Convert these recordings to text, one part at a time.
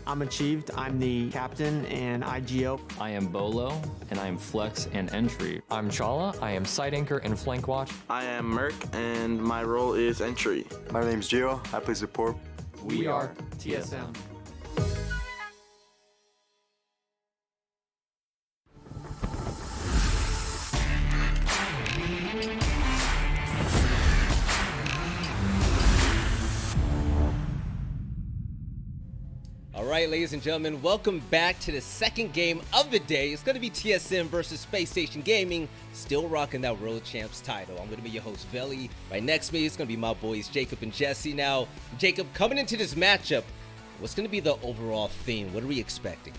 I'm Achieved. I'm the captain and IGO. I am Bolo, and I am Flex and Entry. I'm Chala. I am Side Anchor and Flank Watch. I am Merc, and my role is Entry. My name's Gio. I play support. We are TSM. All right, ladies and gentlemen, welcome back to the second game of the day. It's going to be TSM versus Spacestation Gaming, still rocking that World Champs title. I'm going to be your host, Veli. Right next to me is going to be my boys, Jacob and Jesse. Now, Jacob, coming into this matchup, what's going to be the overall theme? What are we expecting?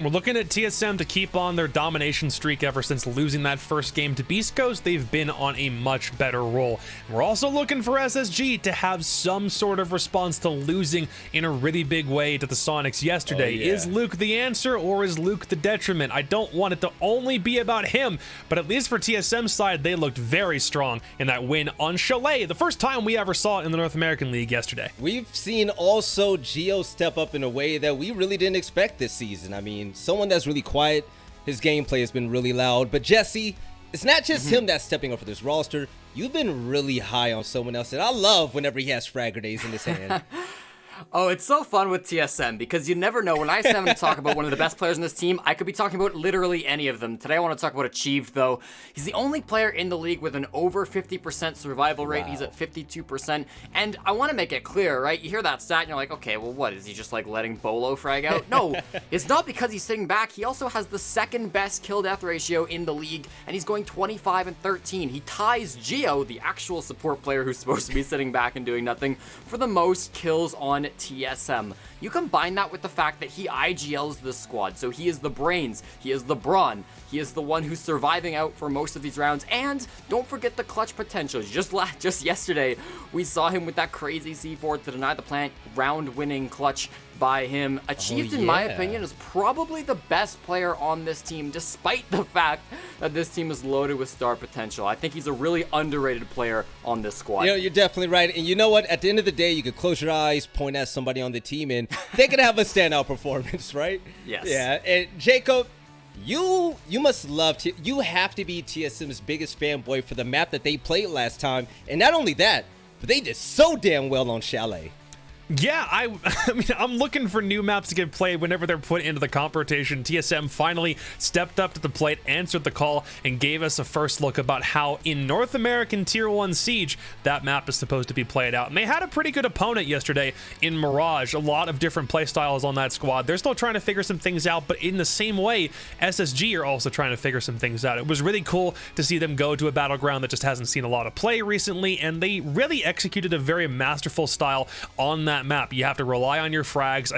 We're looking at TSM to keep on their domination streak ever since losing that first game to Beast Coast. They've been on a much better roll. We're also looking for SSG to have some sort of response to losing in a really big way to the Sonics yesterday. Oh, yeah. Is Luke the answer or is Luke the detriment? I don't want it to only be about him, but at least for TSM's side, they looked very strong in that win on Chalet, the first time we ever saw it in the North American League yesterday. We've seen also Gio step up in a way that we really didn't expect this season. I mean, someone that's really quiet, his gameplay has been really loud. But Jesse, it's not just him that's stepping up for this roster. You've been really high on someone else, and I love whenever he has frag grenades in his hand. Oh, it's so fun with TSM because you never know. When I say I'm going to talk about one of the best players in this team, I could be talking about literally any of them. Today I want to talk about Achieved, though. He's the only player in the league with an over 50% survival rate. Wow. He's at 52%. And I want to make it clear, right? You hear that stat and you're like, okay, well, what? Is he just like letting Bolo frag out? No, it's not because he's sitting back. He also has the second best kill-death ratio in the league, and he's going 25 and 13. He ties Gio, the actual support player who's supposed to be sitting back and doing nothing, for the most kills on TSM. You combine that with the fact that he IGLs the squad, so he is the brains, he is the brawn, he is the one who's surviving out for most of these rounds, and don't forget the clutch potential. Just yesterday, we saw him with that crazy C4 to deny the plant, round-winning clutch by him. Achieved, in my opinion, is probably the best player on this team, despite the fact that this team is loaded with star potential. I think he's a really underrated player on this squad. You know, you're definitely right. And you know what? At the end of the day, you could close your eyes, point at somebody on the team, and they could have a standout performance, right? Yes. Yeah. And Jacob, you must love you have to be TSM's biggest fanboy for the map that they played last time. And not only that, but they did so damn well on Chalet. Yeah, I mean, I'm looking for new maps to get played whenever they're put into the comp rotation. TSM finally stepped up to the plate, answered the call, and gave us a first look about how in North American Tier 1 Siege, that map is supposed to be played out. And they had a pretty good opponent yesterday in Mirage. A lot of different playstyles on that squad. They're still trying to figure some things out, but in the same way, SSG are also trying to figure some things out. It was really cool to see them go to a battleground that just hasn't seen a lot of play recently, and they really executed a very masterful style on that map. You have to rely on your frags.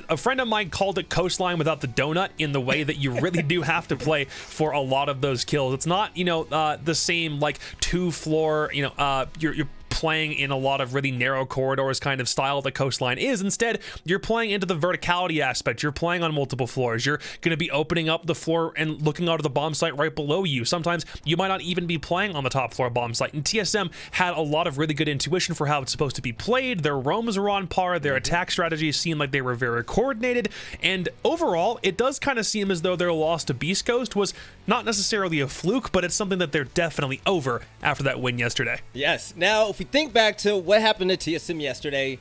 A friend of mine called it coastline without the donut, in the way that you really do have to play for a lot of those kills. It's not, the same like two floor, you're playing in a lot of really narrow corridors kind of style the coastline is. Instead, you're playing into the verticality aspect. You're playing on multiple floors. You're going to be opening up the floor and looking out of the bomb site right below you. Sometimes you might not even be playing on the top floor bomb site. And TSM had a lot of really good intuition for how it's supposed to be played. Their roams were on par. Their attack strategies seemed like they were very coordinated. And overall, it does kind of seem as though their loss to Beast Coast was not necessarily a fluke, but it's something that they're definitely over after that win yesterday. Yes. Now, if we think back to what happened to TSM yesterday,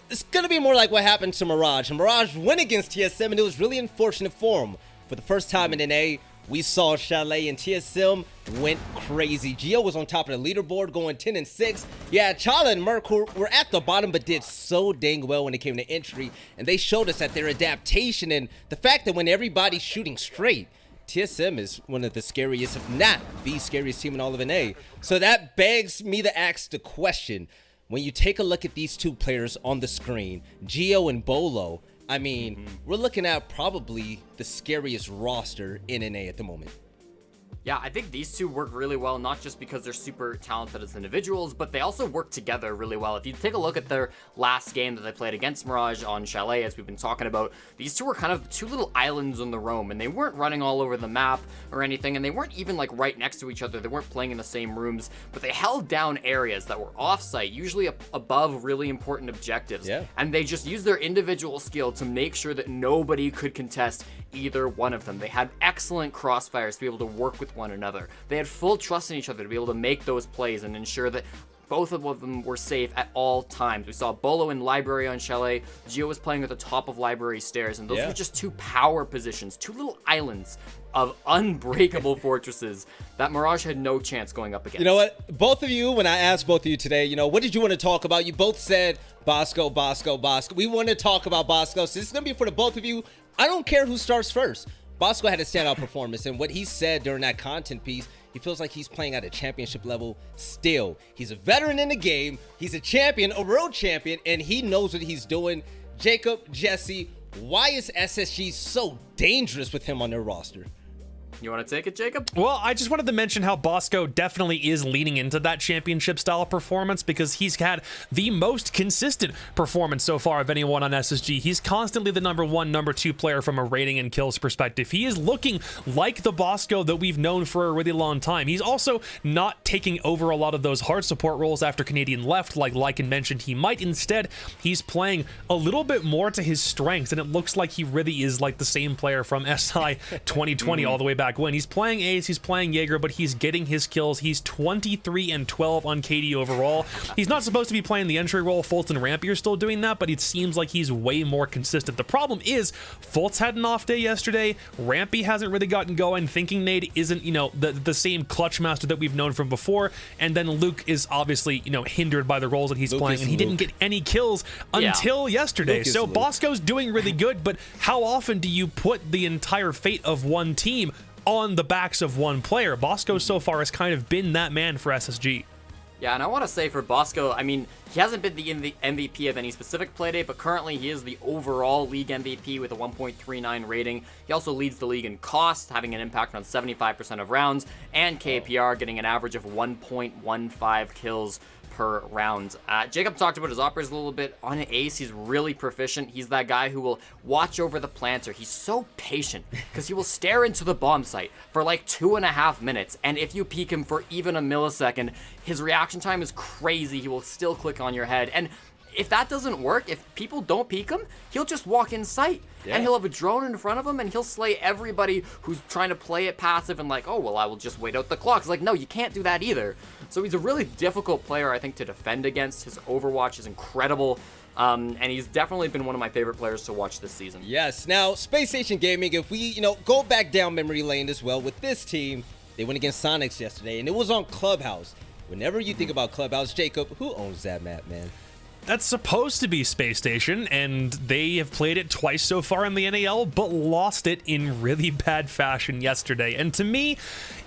it's going to be more like what happened to Mirage. And Mirage went against TSM, and it was really unfortunate for them. For the first time in NA, we saw Chalet and TSM went crazy. Gio was on top of the leaderboard going 10 and 6. Yeah, Chala and Merc were at the bottom, but did so dang well when it came to entry. And they showed us that their adaptation and the fact that when everybody's shooting straight, TSM is one of the scariest, if not the scariest team in all of NA. So that begs me to ask the question, when you take a look at these two players on the screen, Gio and Bolo, I mean, we're looking at probably the scariest roster in NA at the moment. Yeah, I think these two work really well, not just because they're super talented as individuals, but they also work together really well. If you take a look at their last game that they played against Mirage on Chalet, as we've been talking about, these two were kind of two little islands on the roam, and they weren't running all over the map or anything, and they weren't even like right next to each other. They weren't playing in the same rooms, but they held down areas that were off-site, usually above really important objectives. Yeah. And they just used their individual skill to make sure that nobody could contest either one of them. They had excellent crossfires to be able to work with one another. They had full trust in each other to be able to make those plays and ensure that both of them were safe at all times. We saw Bolo in Library on Chalet. Gio was playing at the top of Library stairs, and those were just two power positions, two little islands of unbreakable fortresses that Mirage had no chance going up against. You know what? Both of you, when I asked both of you today, what did you want to talk about? You both said Bosco, Bosco, Bosco. We want to talk about Bosco, so this is going to be for the both of you. I don't care who starts first. Bosco had a standout performance, and what he said during that content piece, he feels like he's playing at a championship level still. He's a veteran in the game. He's a champion, a world champion, and he knows what he's doing. Jacob, Jesse, why is SSG so dangerous with him on their roster? You want to take it, Jacob? Well, I just wanted to mention how Bosco definitely is leaning into that championship style performance because he's had the most consistent performance so far of anyone on SSG. He's constantly the number 1, number 2 player from a rating and kills perspective. He is looking like the Bosco that we've known for a really long time. He's also not taking over a lot of those hard support roles after Canadian left, like Lycan mentioned he might. Instead, he's playing a little bit more to his strengths, and it looks like he really is like the same player from SI 2020 all the way back when. He's playing Ace, he's playing Jaeger, but he's getting his kills. He's 23 and 12 on KD overall. He's not supposed to be playing the entry role. Fultz and Rampy are still doing that, but it seems like he's way more consistent. The problem is Fultz had an off day yesterday. Rampy hasn't really gotten going. Thinking Nade isn't, the same clutch master that we've known from before. And then Luke is obviously, hindered by the roles that he's playing, and he didn't get any kills until yesterday. So Bosco's doing really good, but how often do you put the entire fate of one team on the backs of one player? Bosco so far has kind of been that man for SSG. Yeah, and I want to say for Bosco, I mean, he hasn't been the MVP of any specific Playday, but currently he is the overall league MVP with a 1.39 rating. He also leads the league in cost, having an impact on 75% of rounds, and KPR getting an average of 1.15 kills per round. Jacob talked about his operas a little bit. On Ace, he's really proficient. He's that guy who will watch over the planter. He's so patient because he will stare into the bomb site for like 2.5 minutes, and if you peek him for even a millisecond, his reaction time is crazy. He will still click on your head, and if that doesn't work, if people don't peek him, he'll just walk in sight. And he'll have a drone in front of him, and he'll slay everybody who's trying to play it passive and like, oh, well, I will just wait out the clock. It's like, no, you can't do that either. So he's a really difficult player, I think, to defend against. His Overwatch is incredible, and he's definitely been one of my favorite players to watch this season. Yes. Now, Spacestation Gaming, if we, go back down memory lane as well with this team, they went against Sonics yesterday, and it was on Clubhouse. Whenever you think about Clubhouse, Jacob, who owns that map, man? That's supposed to be Space Station, and they have played it twice so far in the NAL, but lost it in really bad fashion yesterday. And to me,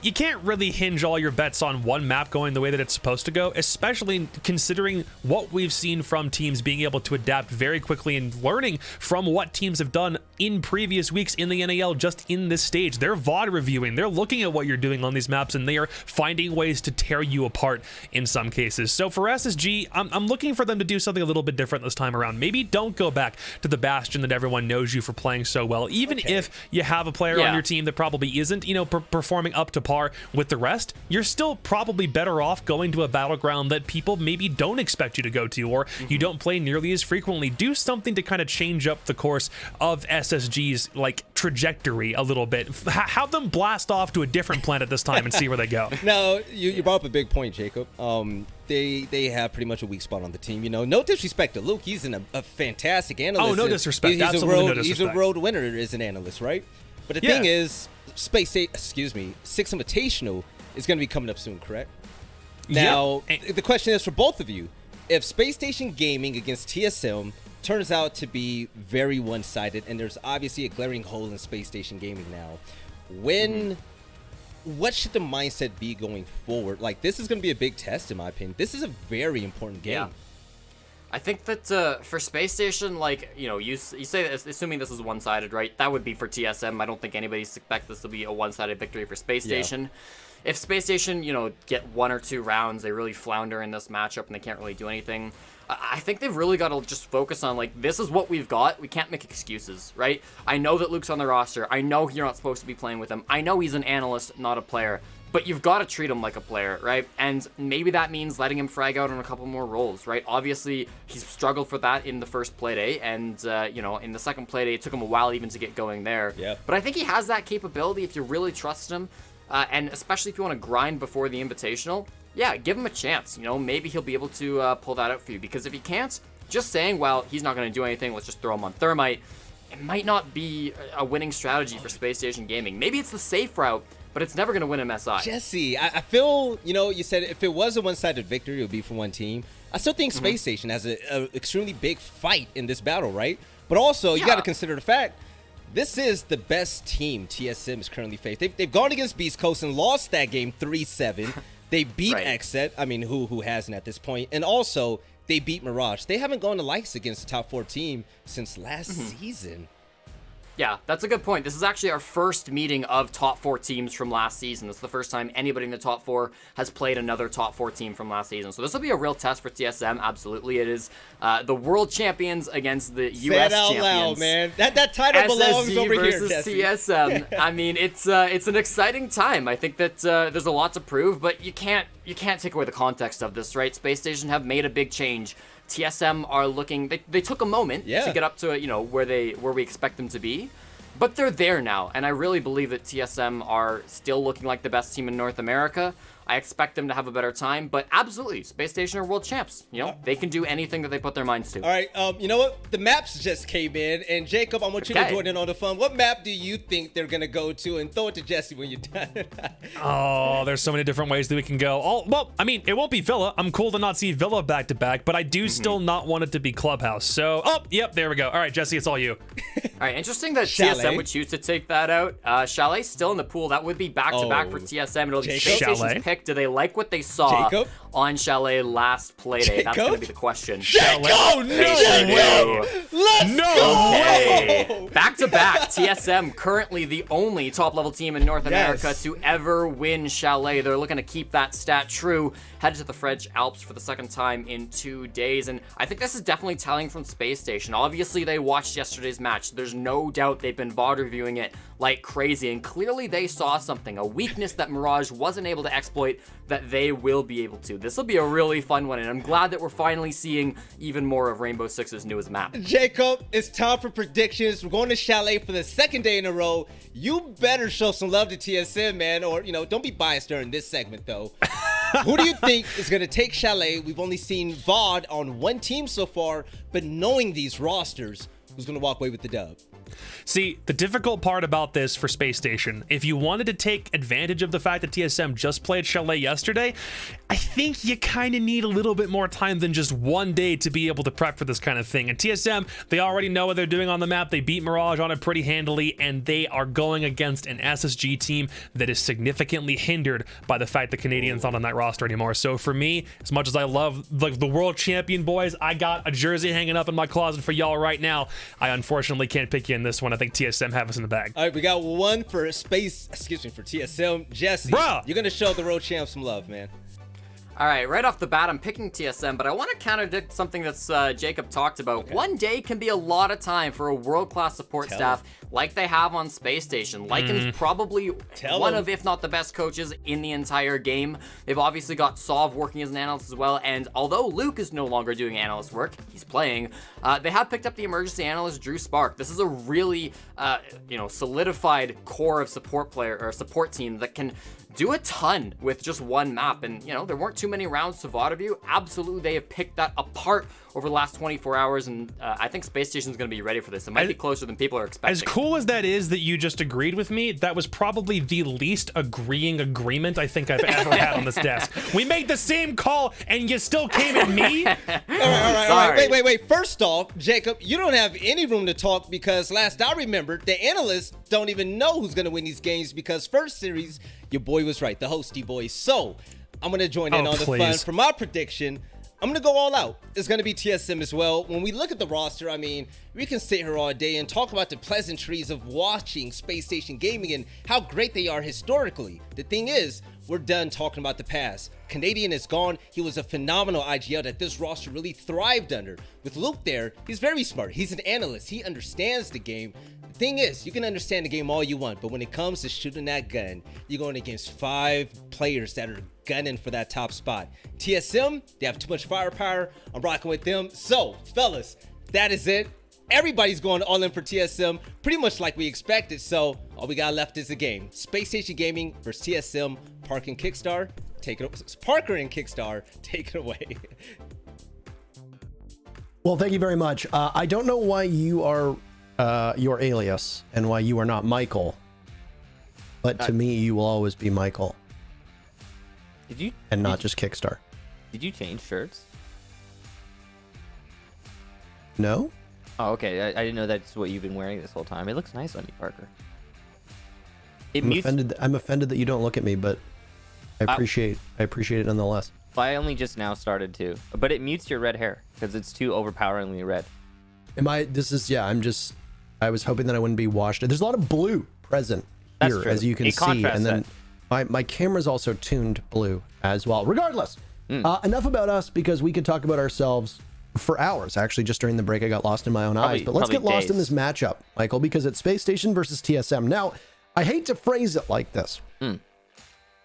you can't really hinge all your bets on one map going the way that it's supposed to go, especially considering what we've seen from teams being able to adapt very quickly and learning from what teams have done in previous weeks in the NAL just in this stage. They're VOD reviewing, they're looking at what you're doing on these maps, and they are finding ways to tear you apart in some cases. So for SSG, I'm looking for them to do something a little bit different this time around. Maybe don't go back to the Bastion that everyone knows you for playing so well. Even if you have a player on your team that probably isn't, performing up to par with the rest, you're still probably better off going to a battleground that people maybe don't expect you to go to, or you don't play nearly as frequently. Do something to kind of change up the course of SSG's trajectory a little bit. Have them blast off to a different planet this time and see where they go. Now, you brought up a big point, Jacob. They have pretty much a weak spot on the team. No disrespect to Luke. He's a fantastic analyst. Oh, no disrespect. He's Absolutely no disrespect. He's a road winner as an analyst, right? But the thing is, Six Invitational is going to be coming up soon, correct? Now, the question is for both of you. If Space Station Gaming against TSM turns out to be very one-sided, and there's obviously a glaring hole in Space Station Gaming now, what should the mindset be going forward? This is going to be a big test, in my opinion. This is a very important game. I think that for Space Station, like, you say that, assuming this is one-sided, right? That would be for TSM. I don't think anybody expects this to be a one-sided victory for Space Station. If Space Station, get 1 or 2 rounds, they really flounder in this matchup and they can't really do anything. I think they've really got to just focus on, like, this is what we've got. We can't make excuses, right? I know that Luke's on the roster. I know you're not supposed to be playing with him. I know he's an analyst, not a player. But you've got to treat him like a player, right? And maybe that means letting him frag out on a couple more roles, right? Obviously, he's struggled for that in the first Playday, and, in the second Playday, it took him a while even to get going there. Yep. But I think he has that capability if you really trust him, and especially if you want to grind before the Invitational. Yeah, give him a chance. Maybe he'll be able to pull that out for you. Because if he can't, just saying, well, he's not going to do anything, let's just throw him on Thermite, it might not be a winning strategy for Space Station Gaming. Maybe it's the safe route, but it's never going to win MSI. Jesse, I feel, you said if it was a one-sided victory, it would be for one team. I still think Space Station has an extremely big fight in this battle, right? But also, you got to consider the fact, this is the best team TSM is currently faced. They've gone against Beast Coast and lost that game 3-7. They beat Xset. I mean, who hasn't at this point? And also, they beat Mirage. They haven't gone to likes against the top 4 team since last season. Yeah, that's a good point. This is actually our first meeting of top 4 teams from last season. This is the first time anybody in the top 4 has played another top 4 team from last season. So this will be a real test for TSM. Absolutely, it is the world champions against the US out champions. Loud, man. That title belongs SSG over here, versus Jesse. TSM. I mean, it's an exciting time. I think that there's a lot to prove, but you can't take away the context of this, right? Space Station have made a big change. TSM are looking. They took a moment to get up to where we expect them to be, but they're there now, and I really believe that TSM are still looking like the best team in North America. I expect them to have a better time, but absolutely, Space Station are world champs. They can do anything that they put their minds to. All right, you know what? The maps just came in, and Jacob, I want you to join in on the fun. What map do you think they're gonna go to? And throw it to Jesse when you're done. Oh, there's so many different ways that we can go. Well, I mean, it won't be Villa. I'm cool to not see Villa back to back, but I do still not want it to be Clubhouse. So, yep, there we go. All right, Jesse, it's all you. All right, interesting that Chalet. TSM would choose to take that out. Chalet still in the pool. That would be back to back for TSM. It'll be Space Station's pick. Do they like what they saw on Chalet last Playday? That's going to be the question. Jacob, no way! Let's go! Okay. Back to back. TSM currently the only top level team in North America to ever win Chalet. They're looking to keep that stat true. Headed to the French Alps for the second time in 2 days, and I think this is definitely telling from Space Station. Obviously, they watched yesterday's match. There's no doubt they've been VOD reviewing it like crazy, and clearly they saw something, a weakness that Mirage wasn't able to exploit that they will be able to. This will be a really fun one, and I'm glad that we're finally seeing even more of Rainbow Six's newest map. Jacob, it's time for predictions. We're going to Chalet for the second day in a row. You better show some love to TSM, man, or, don't be biased during this segment, though. Who do you think is going to take Chalet? We've only seen VOD on one team so far, but knowing these rosters, who's going to walk away with the dub? See, the difficult part about this for Space Station, if you wanted to take advantage of the fact that TSM just played Chalet yesterday, I think you kind of need a little bit more time than just 1 day to be able to prep for this kind of thing. And TSM, they already know what they're doing on the map. They beat Mirage on it pretty handily, and they are going against an SSG team that is significantly hindered by the fact the Canadians not on that roster anymore. So for me, as much as I love the world champion boys, I got a jersey hanging up in my closet for y'all right now. I unfortunately can't pick you in this one. I think TSM have us in the bag. All right, we got one for TSM. Jesse, you're going to show the road champ some love, man. All right off the bat, I'm picking TSM, but I want to contradict something that's Jacob talked about. Okay. 1 day can be a lot of time for a world-class support staff like they have on Space Station. Lycan's probably one of, if not the best coaches in the entire game. They've obviously got Sov working as an analyst as well, and although Luke is no longer doing analyst work, he's playing, they have picked up the emergency analyst Drew Spark. This is a really, solidified core of support team that can do a ton with just one map, and there weren't too many rounds to VOD review. Absolutely, they have picked that apart over the last 24 hours, and I think Space Station is going to be ready for this. It might be closer than people are expecting. As cool as that is that you just agreed with me, that was probably the least agreeing agreement I think I've ever had on this desk. We made the same call, and you still came at me? All right. Wait. First off, Jacob, you don't have any room to talk because last I remembered, the analysts don't even know who's going to win these games because first series, your boy was right, the hosty boy. So I'm going to join in on the fun. For my prediction, I'm gonna go all out. It's gonna be TSM as well. When we look at the roster, I mean, we can sit here all day and talk about the pleasantries of watching Spacestation Gaming and how great they are historically. The thing is, we're done talking about the past. Canadian is gone. He was a phenomenal IGL that this roster really thrived under. With Luke there, he's very smart. He's an analyst. He understands the game. The thing is, you can understand the game all you want, but when it comes to shooting that gun, you're going against 5 players that are gunning for that top spot. TSM, they have too much firepower. I'm rocking with them. So, fellas, that is it. Everybody's going all in for TSM, pretty much like we expected. So, all we got left is the game. Spacestation Gaming versus TSM. Parker and Kickstar, take it away. Well, thank you very much. I don't know why you are your alias and why you are not Michael, but to me, you will always be Michael. Did you? And not just Kickstar. Did you change shirts? No? Oh, okay. I didn't know that's what you've been wearing this whole time. It looks nice on you, Parker. I'm offended that you don't look at me, but I appreciate it nonetheless. I only just now started to, but it mutes your red hair because it's too overpoweringly red. I was hoping that I wouldn't be washed. There's a lot of blue present here, as you can see, and then my camera's also tuned blue as well. Regardless, enough about us, because we could talk about ourselves for hours. Actually, just during the break, I got lost in my own eyes. But let's get lost in this matchup, Michael, because it's Space Station versus TSM. Now, I hate to phrase it like this,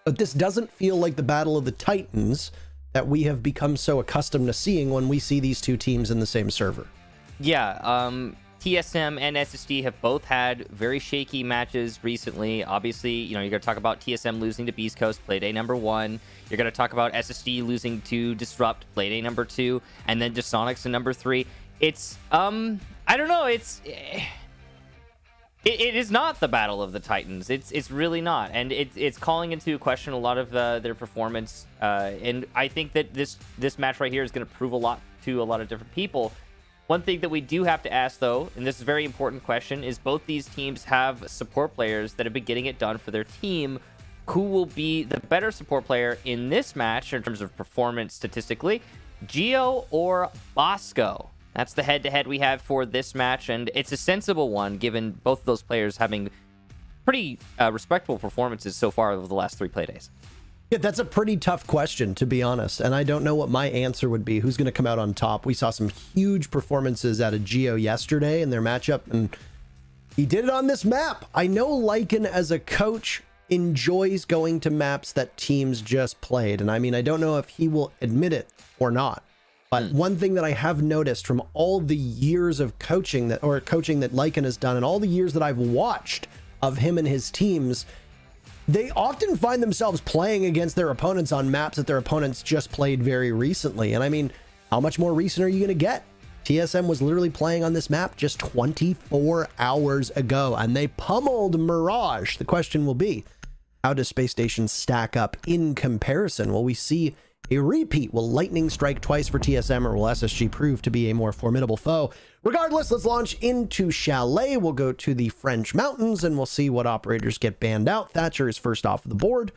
but this doesn't feel like the Battle of the Titans that we have become so accustomed to seeing when we see these two teams in the same server. Yeah, TSM and SSD have both had very shaky matches recently. Obviously, you're going to talk about TSM losing to Beast Coast, Playday #1. You're going to talk about SSD losing to Disrupt, Playday #2, and then Disonics in #3. It's, I don't know, it is not the Battle of the Titans. It's really not, and it's calling into question a lot of their performance. And I think that this match right here is going to prove a lot to a lot of different people. One thing that we do have to ask, though, and this is a very important question, is both these teams have support players that have been getting it done for their team. Who will be the better support player in this match in terms of performance statistically? Geo or Bosco? That's the head-to-head we have for this match, and it's a sensible one given both of those players having pretty respectable performances so far over the last 3 playdays. Yeah, that's a pretty tough question, to be honest, and I don't know what my answer would be. Who's going to come out on top? We saw some huge performances out of Geo yesterday in their matchup, and he did it on this map. I know Lycan, as a coach, enjoys going to maps that teams just played, and I mean, I don't know if he will admit it or not. But one thing that I have noticed from all the years of coaching that Lycan has done, and all the years that I've watched of him and his teams, they often find themselves playing against their opponents on maps that their opponents just played very recently. And I mean, how much more recent are you going to get? TSM was literally playing on this map just 24 hours ago, and they pummeled Mirage. The question will be, how does Space Station stack up in comparison? Will we see a repeat? Will Lightning strike twice for TSM, or will SSG prove to be a more formidable foe? Regardless, let's launch into Chalet. We'll go to the French mountains and we'll see what operators get banned out. Thatcher is first off the board.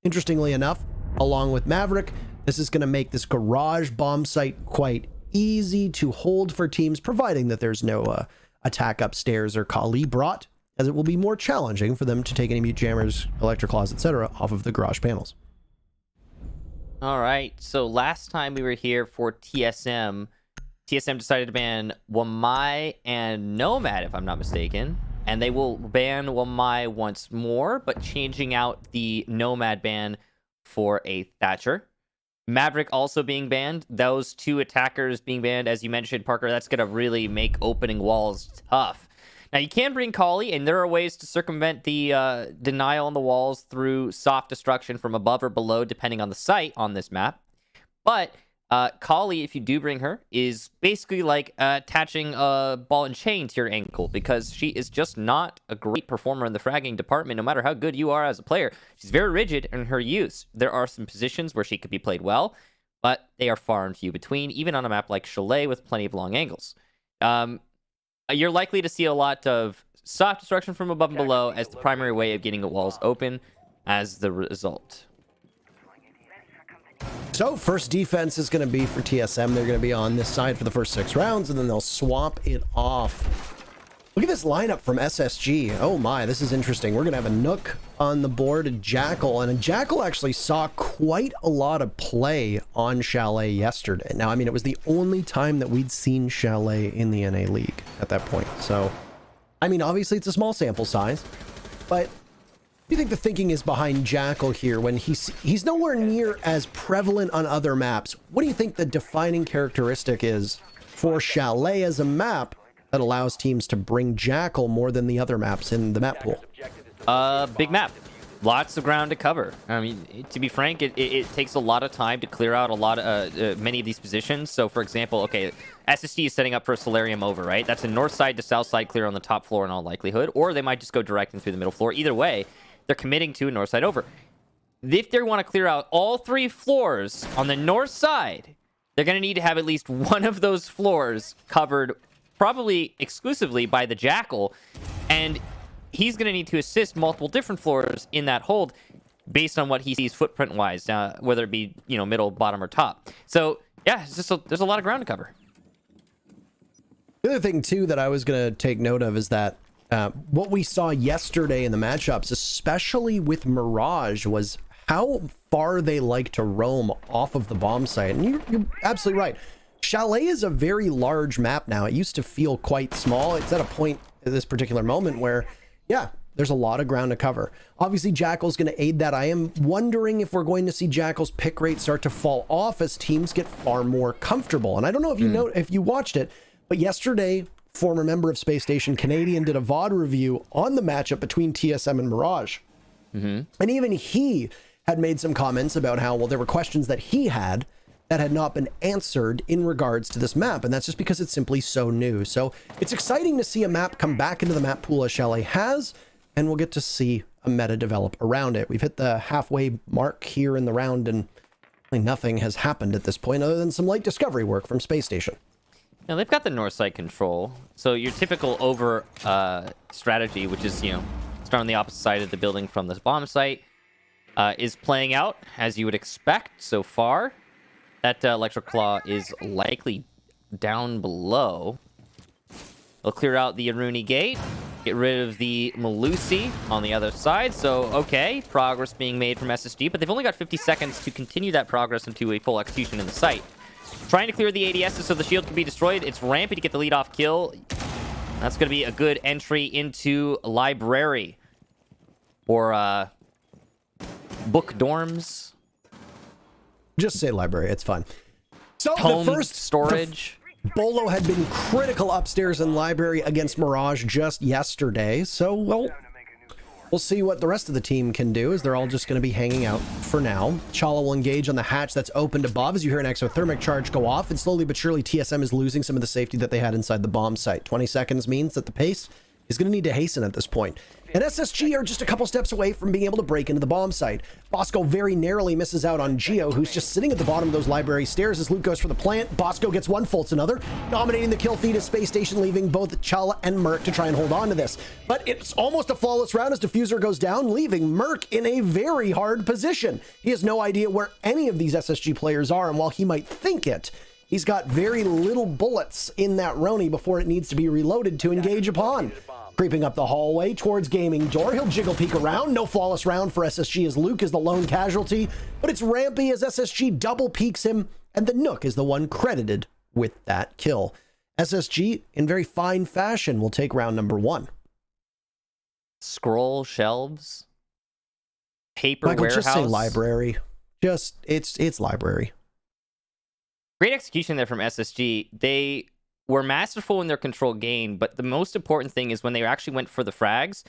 Interestingly enough, along with Maverick, this is going to make this garage bomb site quite easy to hold for teams, providing that there's no attack upstairs or Kali brought, as it will be more challenging for them to take any mute jammers, electric claws, etc. off of the garage panels. All right, so last time we were here for TSM decided to ban Wamai and Nomad, if I'm not mistaken, and they will ban Wamai once more, but changing out the Nomad ban for a Thatcher. Maverick also being banned. Those 2 attackers being banned, as you mentioned, Parker, that's going to really make opening walls tough. Now, you can bring Kali, and there are ways to circumvent the denial on the walls through soft destruction from above or below, depending on the site on this map. But Kali, if you do bring her, is basically like attaching a ball and chain to your ankle, because she is just not a great performer in the fragging department, no matter how good you are as a player. She's very rigid in her use. There are some positions where she could be played well, but they are far and few between, even on a map like Chalet with plenty of long angles. You're likely to see a lot of soft destruction from above and below as the primary way of getting the walls open as the result. So first defense is going to be for TSM. They're going to be on this side for the first 6 rounds, and then they'll swap it off. Look at this lineup from SSG. Oh my, this is interesting. We're going to have a Nook on the board, a Jackal, and a Jackal actually saw quite a lot of play on Chalet yesterday. Now, I mean, it was the only time that we'd seen Chalet in the NA League at that point. So, I mean, obviously it's a small sample size, but what do you think the thinking is behind Jackal here when he's nowhere near as prevalent on other maps? What do you think the defining characteristic is for Chalet as a map that allows teams to bring Jackal more than the other maps in the map pool? Big map. Lots of ground to cover. I mean, to be frank, it takes a lot of time to clear out a lot of many of these positions. So, for example, okay, SSD is setting up for a Solarium over, right? That's a north side to south side clear on the top floor in all likelihood, or they might just go direct and through the middle floor. Either way, they're committing to a north side over. If they want to clear out all 3 floors on the north side, they're going to need to have at least one of those floors covered, probably exclusively by the Jackal, and he's going to need to assist multiple different floors in that hold based on what he sees footprint-wise, whether it be, you know, middle, bottom, or top. So, yeah, it's just there's a lot of ground to cover. The other thing, too, that I was going to take note of is that what we saw yesterday in the matchups, especially with Mirage, was how far they like to roam off of the bomb site. And you're absolutely right. Chalet is a very large map now. It used to feel quite small. It's at a point at this particular moment where, yeah, there's a lot of ground to cover. Obviously, Jackal's going to aid that. I am wondering if we're going to see Jackal's pick rate start to fall off as teams get far more comfortable. And I don't know if you know if you watched it, but yesterday, former member of Spacestation Canadian did a VOD review on the matchup between TSM and Mirage. And even he had made some comments about how, well, there were questions that he had that had not been answered in regards to this map, and that's just because it's simply so new. So it's exciting to see a map come back into the map pool as Chalet has, and we'll get to see a meta develop around it. We've hit the halfway mark here in the round, and really nothing has happened at this point other than some light discovery work from Space Station. Now, they've got the north side control, so your typical over strategy, which is, you know, start on the opposite side of the building from this bomb site, is playing out as you would expect so far. That Electric Claw is likely down below. They'll clear out the Aruni gate, get rid of the Malusi on the other side. So, okay, progress being made from SSG, but they've only got 50 seconds to continue that progress into a full execution in the site. Trying to clear the ADSs so the shield can be destroyed. It's Rampy to get the lead-off kill. That's going to be a good entry into Library. Or, Book Dorms. Just say Library, it's fine. So Home the first storage. Bolo had been critical upstairs in Library against Mirage just yesterday. So, well, we'll see what the rest of the team can do, as they're all just going to be hanging out for now. Chala will engage on the hatch that's opened above as you hear an exothermic charge go off, and slowly but surely TSM is losing some of the safety that they had inside the bomb site. 20 seconds means that the pace is going to need to hasten at this point. And SSG are just a couple steps away from being able to break into the bomb site. Bosco very narrowly misses out on Geo, who's just sitting at the bottom of those library stairs as Luke goes for the plant. Bosco gets one, Fultz another, dominating the kill feed as Space Station, leaving both Chala and Merc to try and hold on to this. But it's almost a flawless round as Diffuser goes down, leaving Merc in a very hard position. He has no idea where any of these SSG players are, and while he might think it, he's got very little bullets in that Roni before it needs to be reloaded to engage upon. Creeping up the hallway towards Gaming Door, he'll jiggle peek around. No flawless round for SSG as Luke is the lone casualty, but it's Rampy as SSG double peeks him, and the Nook is the one credited with that kill. SSG, in very fine fashion, will take round number 1. Scroll shelves. Paper Michael, warehouse. just say Library. Just, it's Library. Great execution there from SSG. They were masterful in their control gain, but the most important thing is when they actually went for the frags,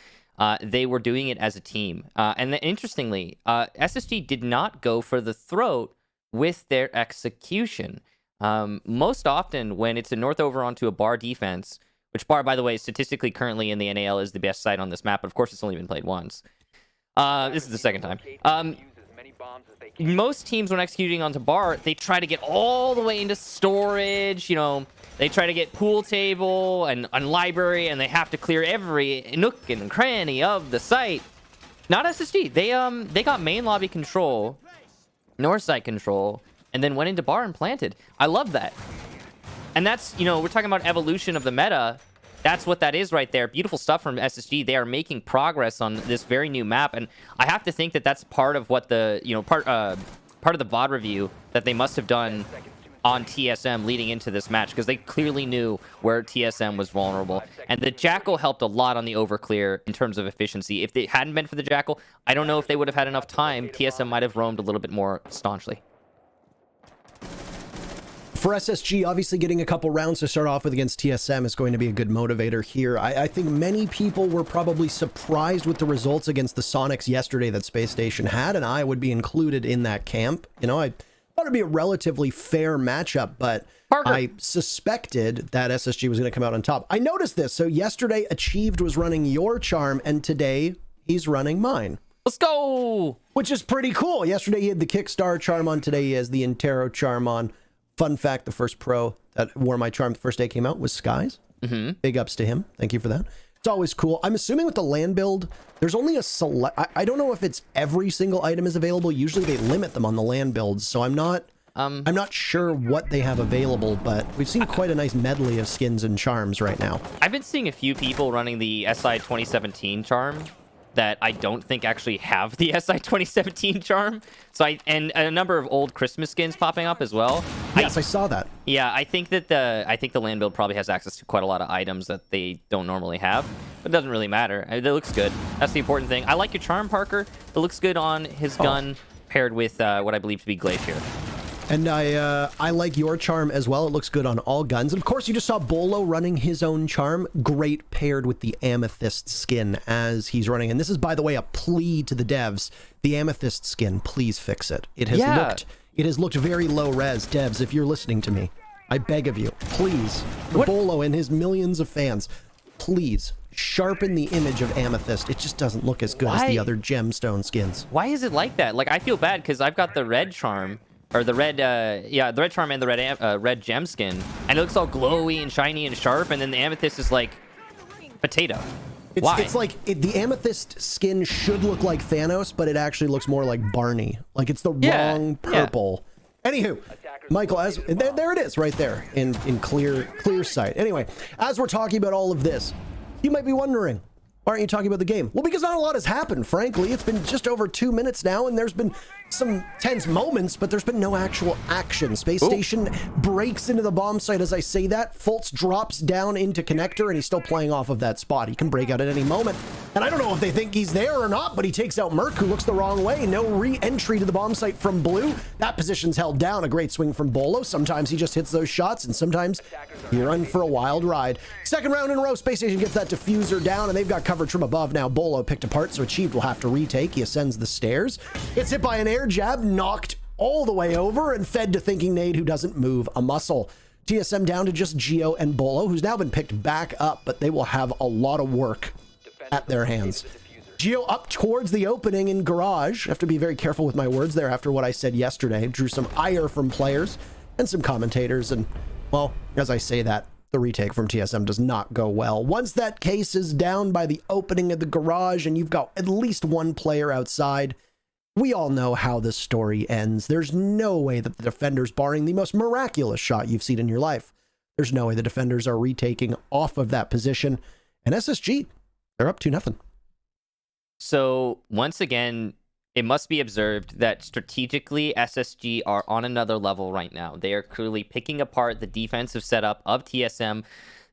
they were doing it as a team. And then, interestingly, SSG did not go for the throat with their execution. Most often, when it's a north over onto a bar defense, which bar, by the way, statistically currently in the NAL is the best site on this map, but of course it's only been played once. This is the second time. Most teams, when executing onto bar, they try to get all the way into storage, you know, they try to get pool table and library, and they have to clear every nook and cranny of the site. Not SSG. They got main lobby control, north side control, and then went into bar and planted. I love that. And that's, you know, we're talking about evolution of the meta. That's what that is right there. Beautiful stuff from SSG. They are making progress on this very new map, and I have to think that that's part of what the, you know, part of the VOD review that they must have done on TSM leading into this match, because they clearly knew where TSM was vulnerable. And the Jackal helped a lot on the overclear in terms of efficiency. If they hadn't been for the Jackal, I don't know if they would have had enough time. TSM might have roamed a little bit more staunchly. For SSG, obviously getting a couple rounds to start off with against TSM is going to be a good motivator here. I think many people were probably surprised with the results against the Sonics yesterday that Spacestation had, and I would be included in that camp. You know, I thought it'd be a relatively fair matchup, but Parker. I suspected that SSG was going to come out on top. I noticed this. So yesterday, Achieved was running your charm, and today he's running mine. Let's go! Which is pretty cool. Yesterday he had the Kickstar charm on. Today he has the Intero charm on. Fun fact, the first pro that wore my charm the first day it came out was Skies. Big ups to him. Thank you for that. It's always cool. I'm assuming with the land build, there's only a select... I don't know if it's every single item is available. Usually they limit them on the land builds, so I'm not sure what they have available, but we've seen quite a nice medley of skins and charms right now. I've been seeing a few people running the SI 2017 charm that I don't think actually have the SI 2017 charm. So and a number of old Christmas skins popping up as well. Yes, I saw that. Yeah, I think the land build probably has access to quite a lot of items that they don't normally have, but it doesn't really matter. It looks good. That's the important thing. I like your charm, Parker. It looks good on his gun paired with what I believe to be Glacier. And I like your charm as well. It looks good on all guns. And of course, you just saw Bolo running his own charm. Great paired with the Amethyst skin as he's running. And this is, by the way, a plea to the devs. The Amethyst skin, please fix it. It has looked very low res. Devs, if you're listening to me, I beg of you, please, for Bolo and his millions of fans, please sharpen the image of Amethyst. It just doesn't look as good as the other gemstone skins. Why is it like that? Like, I feel bad because I've got the red charm. Or the red, the red charm and the red gem skin, and it looks all glowy and shiny and sharp, and then the amethyst is like potato. Why? It's like the amethyst skin should look like Thanos, but it actually looks more like Barney. Like it's the wrong purple. Yeah. Anywho, Michael, there it is right there in clear sight. Anyway, as we're talking about all of this, you might be wondering, why aren't you talking about the game? Well, because not a lot has happened, frankly. It's been just over 2 minutes now, and there's been some tense moments, but there's been no actual action. Space Station breaks into the bomb site as I say that. Fultz drops down into connector, and he's still playing off of that spot. He can break out at any moment. And I don't know if they think he's there or not, but he takes out Merc, who looks the wrong way. No re-entry to the bomb site from Blue. That position's held down. A great swing from Bolo. Sometimes he just hits those shots, and sometimes you're in for a wild ride. Second round in a row, Space Station gets that diffuser down, and they've got coverage from above now. Bolo picked apart, so Achieved will have to retake. He ascends the stairs. It's hit by an air jab, knocked all the way over, and fed to Thinking Nade, who doesn't move a muscle. TSM down to just Geo and Bolo, who's now been picked back up, but they will have a lot of work at their hands. Geo up towards the opening in Garage. I have to be very careful with my words there after what I said yesterday. Drew some ire from players and some commentators, and, well, as I say that, the retake from TSM does not go well. Once that case is down by the opening of the Garage and you've got at least one player outside, we all know how this story ends. There's no way that the defenders, barring the most miraculous shot you've seen in your life, there's no way the defenders are retaking off of that position. And SSG, they're up 2-0. So once again, it must be observed that strategically SSG are on another level right now. They are clearly picking apart the defensive setup of TSM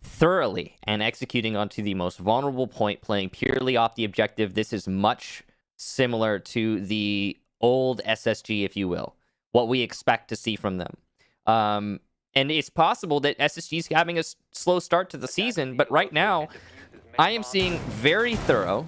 thoroughly and executing onto the most vulnerable point, playing purely off the objective. This is much similar to the old SSG, if you will, what we expect to see from them. And it's possible that SSG is having a slow start to the season, but right now I am seeing very thorough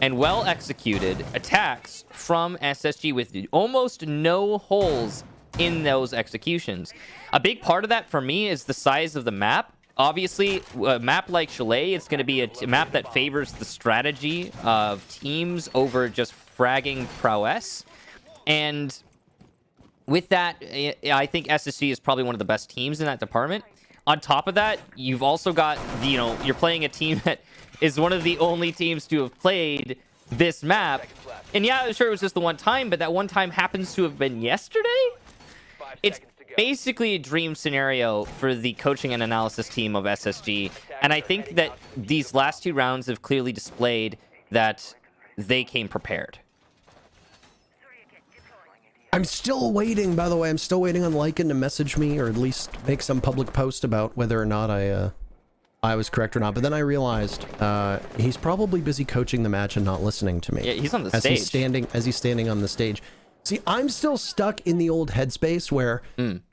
and well-executed attacks from SSG with almost no holes in those executions. A big part of that for me is the size of the map. Obviously, a map like Chalet, it's going to be a map that favors the strategy of teams over just fragging prowess. And with that, I think SSG is probably one of the best teams in that department. On top of that, you've also got, you're playing a team that is one of the only teams to have played this map. And yeah, sure, it was just the one time, but that one time happens to have been yesterday. it's basically a dream scenario for the coaching and analysis team of SSG. And I think that these last 2 rounds have clearly displayed that they came prepared. I'm still waiting, by the way. I'm still waiting on Lycan to message me or at least make some public post about whether or not I was correct or not. But then I realized he's probably busy coaching the match and not listening to me. Yeah, he's on the as stage. As he's standing on the stage. See, I'm still stuck in the old headspace where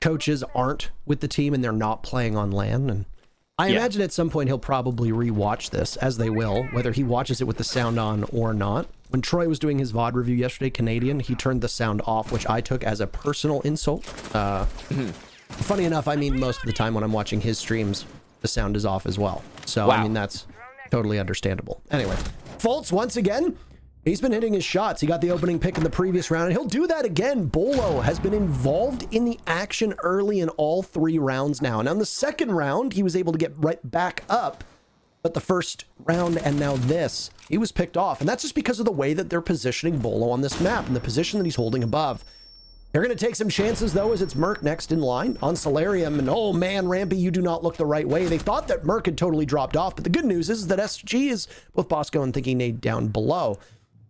coaches aren't with the team and they're not playing on LAN. And I imagine at some point he'll probably rewatch this, as they will, whether he watches it with the sound on or not. When Troy was doing his VOD review yesterday, Canadian, he turned the sound off, which I took as a personal insult. Funny enough, I mean, most of the time when I'm watching his streams, the sound is off as well. So, I mean, that's totally understandable. Anyway, Fultz, once again, he's been hitting his shots. He got the opening pick in the previous round, and he'll do that again. Bolo has been involved in the action early in all 3 rounds now. Now, in the second round, he was able to get right back up. But the first round and now this, he was picked off. And that's just because of the way that they're positioning Bolo on this map and the position that he's holding above. They're going to take some chances, though, as it's Merc next in line on Solarium. And oh, man, Rampy, you do not look the right way. They thought that Merc had totally dropped off. But the good news is that SSG is both Bosco and Thinking Nade down below.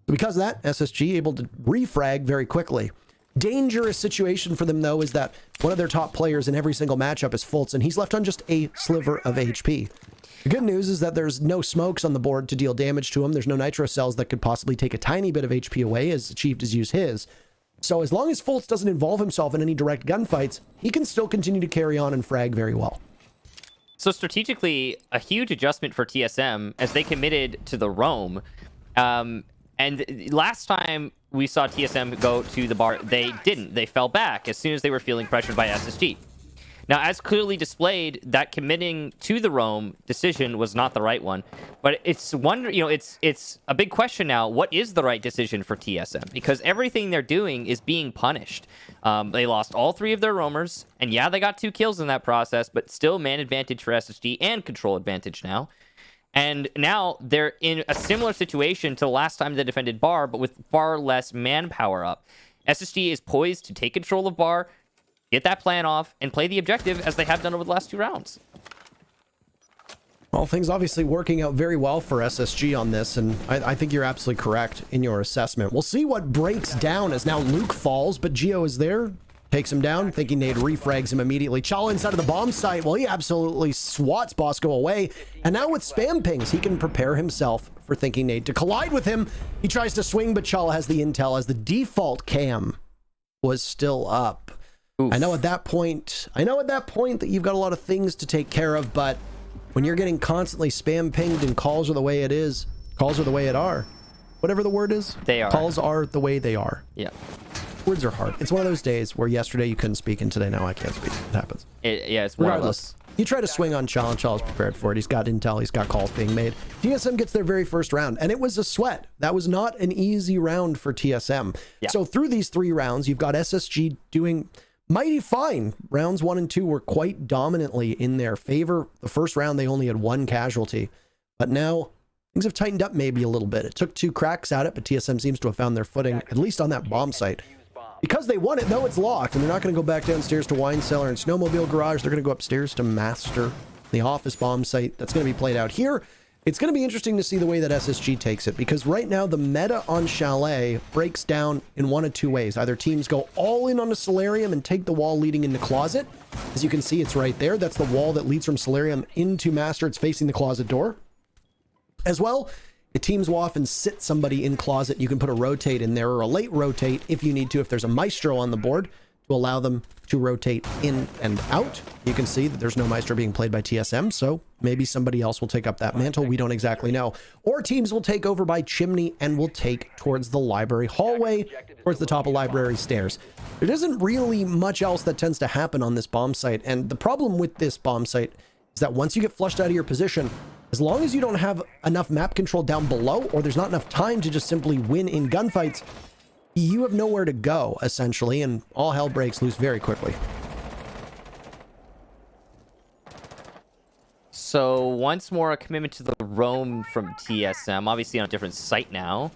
Because of that, SSG able to refrag very quickly. Dangerous situation for them, though, is that one of their top players in every single matchup is Fultz, and he's left on just a sliver of HP. The good news is that there's no smokes on the board to deal damage to him. There's no nitro cells that could possibly take a tiny bit of HP away, as Achieved has used his. So as long as Fultz doesn't involve himself in any direct gunfights, he can still continue to carry on and frag very well. So strategically, a huge adjustment for TSM as they committed to the roam. And last time we saw TSM go to the bar, they didn't. They fell back as soon as they were feeling pressured by SSG. Now, as clearly displayed, that committing to the roam decision was not the right one. But it's it's a big question now. What is the right decision for TSM? Because everything they're doing is being punished. They lost all 3 of their roamers, and yeah, they got 2 kills in that process, but still man advantage for SSG and control advantage now. And now they're in a similar situation to the last time they defended Bar, but with far less manpower up. SSG is poised to take control of Bar, get that plan off, and play the objective as they have done over the last 2 rounds. Well, things obviously working out very well for SSG on this, and I think you're absolutely correct in your assessment. We'll see what breaks down as now Luke falls, but Geo is there, takes him down, Thinking Nade refrags him immediately. Chala inside of the bomb site, well, he absolutely swats Bosco away, and now with spam pings, he can prepare himself for Thinking Nade to collide with him. He tries to swing, but Chala has the intel as the default cam was still up. Oof. I know at that point that you've got a lot of things to take care of, but when you're getting constantly spam pinged and calls are the way it is, calls are the way it are, whatever the word is, they are. Calls are the way they are. Yeah. Words are hard. It's one of those days where yesterday you couldn't speak and today now I can't speak. It happens. It's one regardless. You try to swing on Chal, and Chal's prepared for it. He's got intel. He's got calls being made. TSM gets their very first round, and it was a sweat. That was not an easy round for TSM. Yeah. So through these 3 rounds, you've got SSG doing mighty fine. Rounds 1 and 2 were quite dominantly in their favor. The first round, they only had 1 casualty, but now things have tightened up maybe a little bit. It took 2 cracks at it, but TSM seems to have found their footing, at least on that bomb site. Because they won it, though, it's locked, and they're not going to go back downstairs to Wine Cellar and Snowmobile Garage. They're going to go upstairs to Master, the office bomb site. That's going to be played out here. It's going to be interesting to see the way that SSG takes it, because right now the meta on Chalet breaks down in 1 of 2 ways. Either teams go all in on the Solarium and take the wall leading into Closet. As you can see, it's right there. That's the wall that leads from Solarium into Master. It's facing the Closet door. As well, the teams will often sit somebody in Closet. You can put a rotate in there or a late rotate if you need to, if there's a Maestro on the board, to allow them to rotate in and out. You can see that there's no Maestro being played by TSM, so maybe somebody else will take up that mantle. We don't exactly know. Or teams will take over by Chimney and will take towards the library hallway, towards the top of library stairs. There isn't really much else that tends to happen on this bomb site, and the problem with this bomb site is that once you get flushed out of your position, as long as you don't have enough map control down below, or there's not enough time to just simply win in gunfights, you have nowhere to go, essentially, and all hell breaks loose very quickly. So once more, a commitment to the roam from TSM, obviously on a different site now.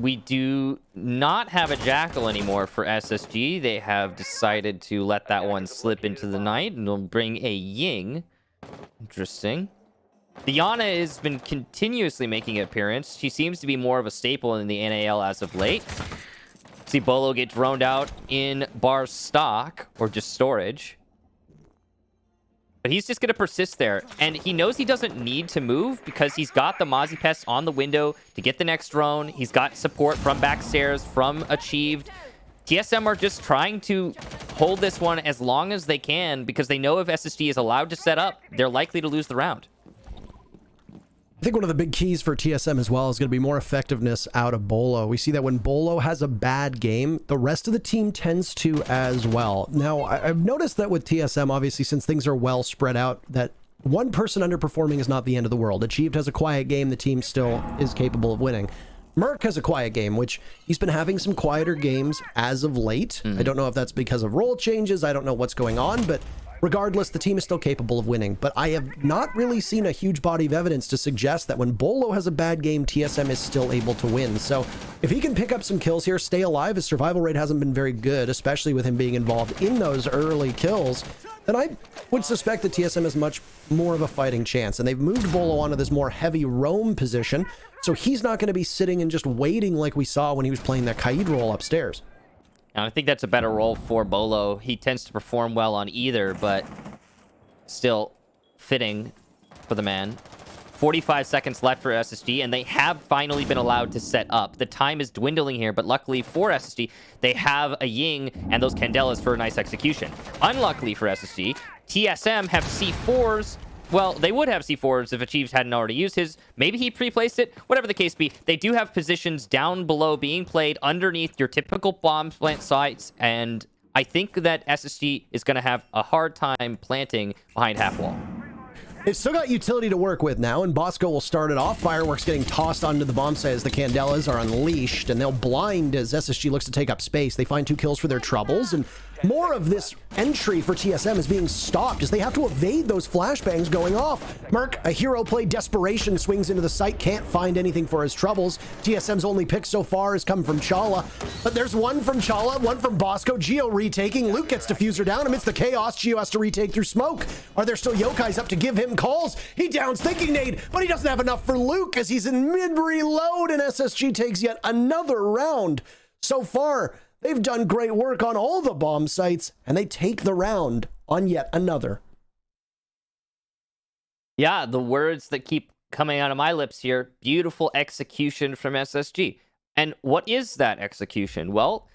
we do not have a Jackal anymore for SSG. They have decided to let that one slip into the night, and they'll bring a Ying. Interesting. Diana has been continuously making an appearance. She seems to be more of a staple in the NAL as of late. See Bolo get droned out in bar stock, or just storage. But he's just going to persist there. And he knows he doesn't need to move because he's got the Mozzie Pest on the window to get the next drone. He's got support from backstairs, from Achieved. TSM are just trying to hold this one as long as they can because they know if SSG is allowed to set up, they're likely to lose the round. I think one of the big keys for TSM as well is going to be more effectiveness out of Bolo. We see that when Bolo has a bad game, the rest of the team tends to as well. Now, I've noticed that with TSM, obviously, since things are well spread out, that one person underperforming is not the end of the world. Achieved has a quiet game, the team still is capable of winning. Merc has a quiet game, which he's been having some quieter games as of late. I don't know if that's because of role changes. I don't know what's going on, but regardless, the team is still capable of winning. But I have not really seen a huge body of evidence to suggest that when Bolo has a bad game, TSM is still able to win. So if he can pick up some kills here, stay alive, his survival rate hasn't been very good, especially with him being involved in those early kills, then I would suspect that TSM has much more of a fighting chance. And they've moved Bolo onto this more heavy roam position, so he's not going to be sitting and just waiting like we saw when he was playing that Kaid role upstairs. And I think that's a better role for Bolo. He tends to perform well on either, but still fitting for the man. 45 seconds left for SSG, and they have finally been allowed to set up. The time is dwindling here, but luckily for SSG, they have a Ying and those Candelas for a nice execution. Unluckily for SSG, TSM have C4s. Well, they would have C4s if Achieved hadn't already used his. Maybe he pre-placed it. Whatever the case be, they do have positions down below being played underneath your typical bomb plant sites, and I think that SSG is going to have a hard time planting behind half wall. They've still got utility to work with now, and Bosco will start it off. Fireworks getting tossed onto the bomb site as the Candelas are unleashed, and they'll blind as SSG looks to take up space. They find 2 kills for their troubles, and more of this entry for TSM is being stopped as they have to evade those flashbangs going off. Merc, a hero play desperation, swings into the site, can't find anything for his troubles. TSM's only pick so far has come from Chala, but there's one from Chala, one from Bosco. Geo retaking. Luke gets diffuser down amidst the chaos. Geo has to retake through smoke. Are there still yokais up to give him calls? He downs thinking nade, but he doesn't have enough for Luke as he's in mid reload, and SSG takes yet another round. So far, they've done great work on all the bomb sites, and they take the round on yet another. Yeah, the words that keep coming out of my lips here, beautiful execution from SSG. And what is that execution? Well,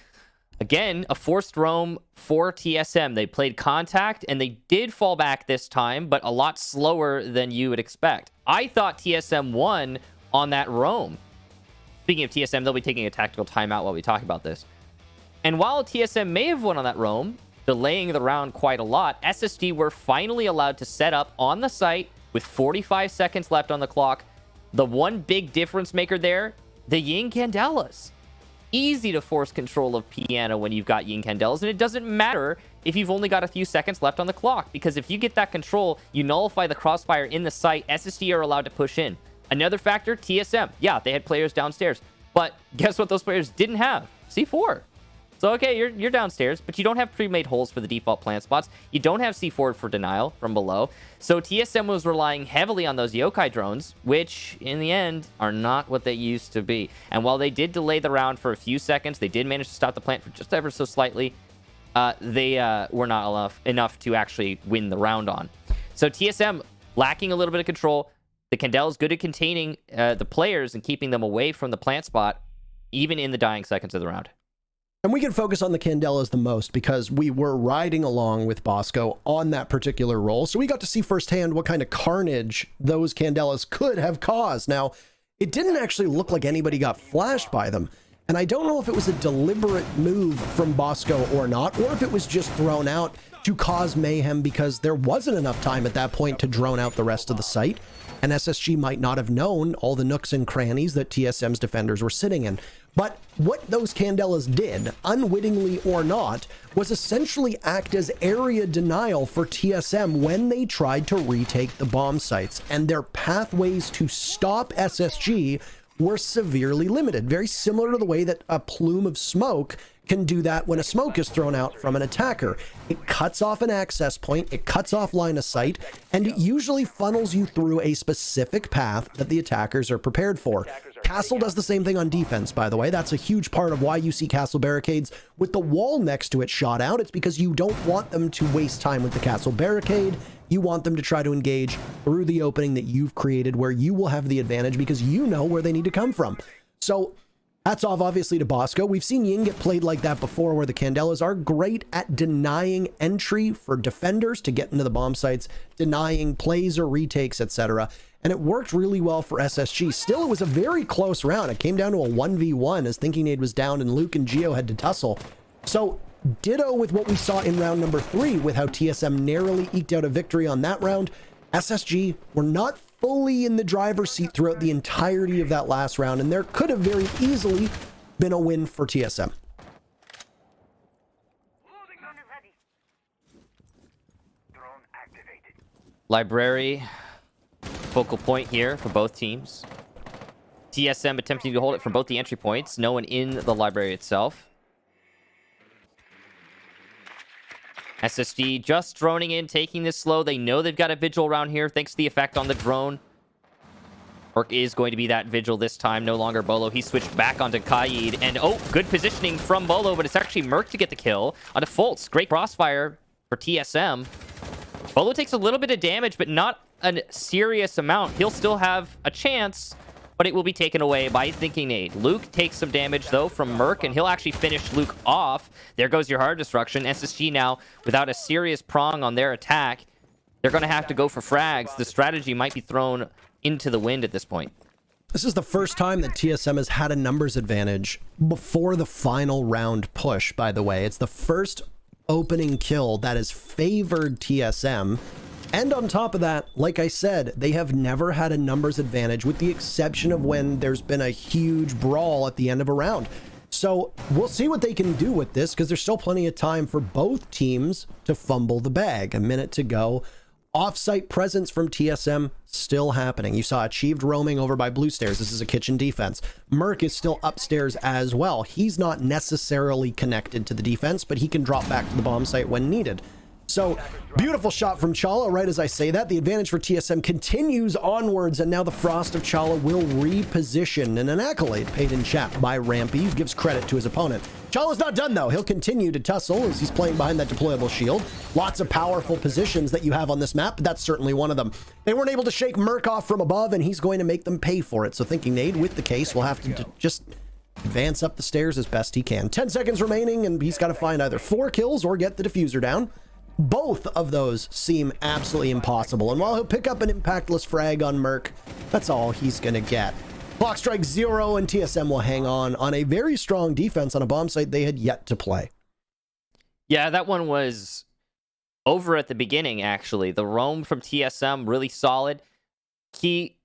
again, a forced roam for TSM. They played contact, and they did fall back this time, but a lot slower than you would expect. I thought TSM won on that roam. Speaking of TSM, they'll be taking a tactical timeout while we talk about this. And while TSM may have won on that roam, delaying the round quite a lot, SSG were finally allowed to set up on the site with 45 seconds left on the clock. The one big difference maker there, the Ying Candelas. Easy to force control of Piano when you've got Ying Candelas, and it doesn't matter if you've only got a few seconds left on the clock, because if you get that control, you nullify the crossfire in the site, SSG are allowed to push in. Another factor, TSM. Yeah, they had players downstairs, but guess what those players didn't have? C4. So, okay, you're downstairs, but you don't have pre-made holes for the default plant spots. You don't have C4 for denial from below. So TSM was relying heavily on those yokai drones, which, in the end, are not what they used to be. And while they did delay the round for a few seconds, they did manage to stop the plant for just ever so slightly, they were not enough to actually win the round on. So TSM lacking a little bit of control. The Candel's good at containing the players and keeping them away from the plant spot, even in the dying seconds of the round. And we can focus on the Candelas the most because we were riding along with Bosco on that particular role. So we got to see firsthand what kind of carnage those Candelas could have caused. Now, it didn't actually look like anybody got flashed by them. And I don't know if it was a deliberate move from Bosco or not, or if it was just thrown out to cause mayhem because there wasn't enough time at that point to drone out the rest of the site. And SSG might not have known all the nooks and crannies that TSM's defenders were sitting in. But what those Candelas did, unwittingly or not, was essentially act as area denial for TSM when they tried to retake the bomb sites. And their pathways to stop SSG were severely limited, very similar to the way that a plume of smoke can do that when a smoke is thrown out from an attacker. It cuts off an access point, it cuts off line of sight, and it usually funnels you through a specific path that the attackers are prepared for. Castle does the same thing on defense, by the way. That's a huge part of why you see Castle barricades with the wall next to it shot out. It's because you don't want them to waste time with the Castle barricade. You want them to try to engage through the opening that you've created where you will have the advantage because you know where they need to come from. So hats off, obviously, to Bosco. We've seen Ying get played like that before, where the Candelas are great at denying entry for defenders to get into the bomb sites, denying plays or retakes, etc. And it worked really well for SSG. Still, it was a very close round. It came down to a 1v1 as Thinking Nade was down and Luke and Geo had to tussle. So ditto with what we saw in round number 3 with how TSM narrowly eked out a victory on that round. SSG were not fully in the driver's seat throughout the entirety of that last round, and there could have very easily been a win for TSM. Library, focal point here for both teams. TSM attempting to hold it from both the entry points. No one in the library itself. SSG just droning in, taking this slow. They know they've got a vigil around here thanks to the effect on the drone. Merc is going to be that vigil this time, no longer Bolo. He switched back onto Kaid, and oh, good positioning from Bolo, but it's actually Merc to get the kill onto Fultz. Great crossfire for TSM. Bolo takes a little bit of damage, but not a serious amount. He'll still have a chance, but it will be taken away by Thinking Nade. Luke takes some damage, though, from Merc, and he'll actually finish Luke off. There goes your hard destruction. SSG now, without a serious prong on their attack, they're going to have to go for frags. The strategy might be thrown into the wind at this point. This is the first time that TSM has had a numbers advantage before the final round push, by the way. It's the first opening kill that has favored TSM. And on top of that, like I said, they have never had a numbers advantage with the exception of when there's been a huge brawl at the end of a round. So we'll see what they can do with this because there's still plenty of time for both teams to fumble the bag. A minute to go. Off-site presence from TSM still happening. You saw achieved roaming over by Blue Stairs. This is a kitchen defense. Merc is still upstairs as well. He's not necessarily connected to the defense, but he can drop back to the bomb site when needed. So, beautiful shot from Chala. Right as I say that, the advantage for TSM continues onwards, and now the Frost of Chala will reposition. And an accolade paid in chat by Rampy, who gives credit to his opponent. Chala's not done, though. He'll continue to tussle as he's playing behind that deployable shield. Lots of powerful positions that you have on this map, but that's certainly one of them. They weren't able to shake Merc off from above, and he's going to make them pay for it. So Thinking Nade, with the case, will have to just advance up the stairs as best he can. 10 seconds remaining, and he's got to find either 4 kills or get the diffuser down. Both of those seem absolutely impossible, and while he'll pick up an impactless frag on Merc, that's all he's gonna get. Clock strike 0, and TSM will hang on a very strong defense on a bomb site they had yet to play. Yeah, that one was over at the beginning, actually. The roam from TSM, really solid. Key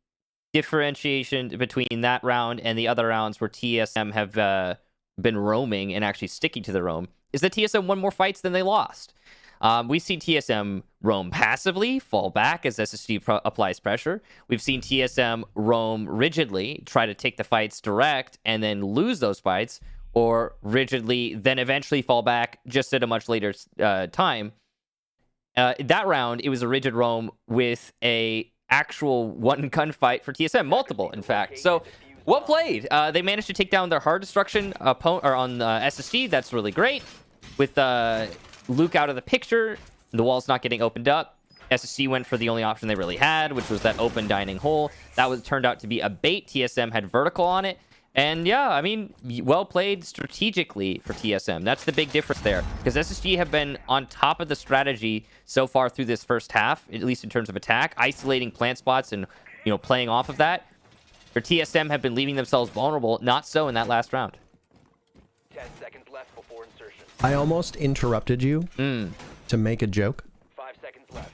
differentiation between that round and the other rounds where TSM have been roaming and actually sticking to the roam is that TSM won more fights than they lost. We've seen TSM roam passively, fall back as SSG applies pressure. We've seen TSM roam rigidly, try to take the fights direct, and then lose those fights, or rigidly, then eventually fall back just at a much later time. That round, it was a rigid roam with a actual one gunfight for TSM, multiple, in fact. So, well played. They managed to take down their hard destruction on SSG. That's really great. With Luke out of the picture, the wall's not getting opened up. SSC went for the only option they really had, which was that open dining hole. That turned out to be a bait. TSM had vertical on it. And yeah, I mean, well played strategically for TSM. That's the big difference there. Because SSG have been on top of the strategy so far through this first half, at least in terms of attack, isolating plant spots and, playing off of that. For TSM have been leaving themselves vulnerable. Not so in that last round. 10 seconds left before insertion. I almost interrupted you to make a joke. 5 seconds left.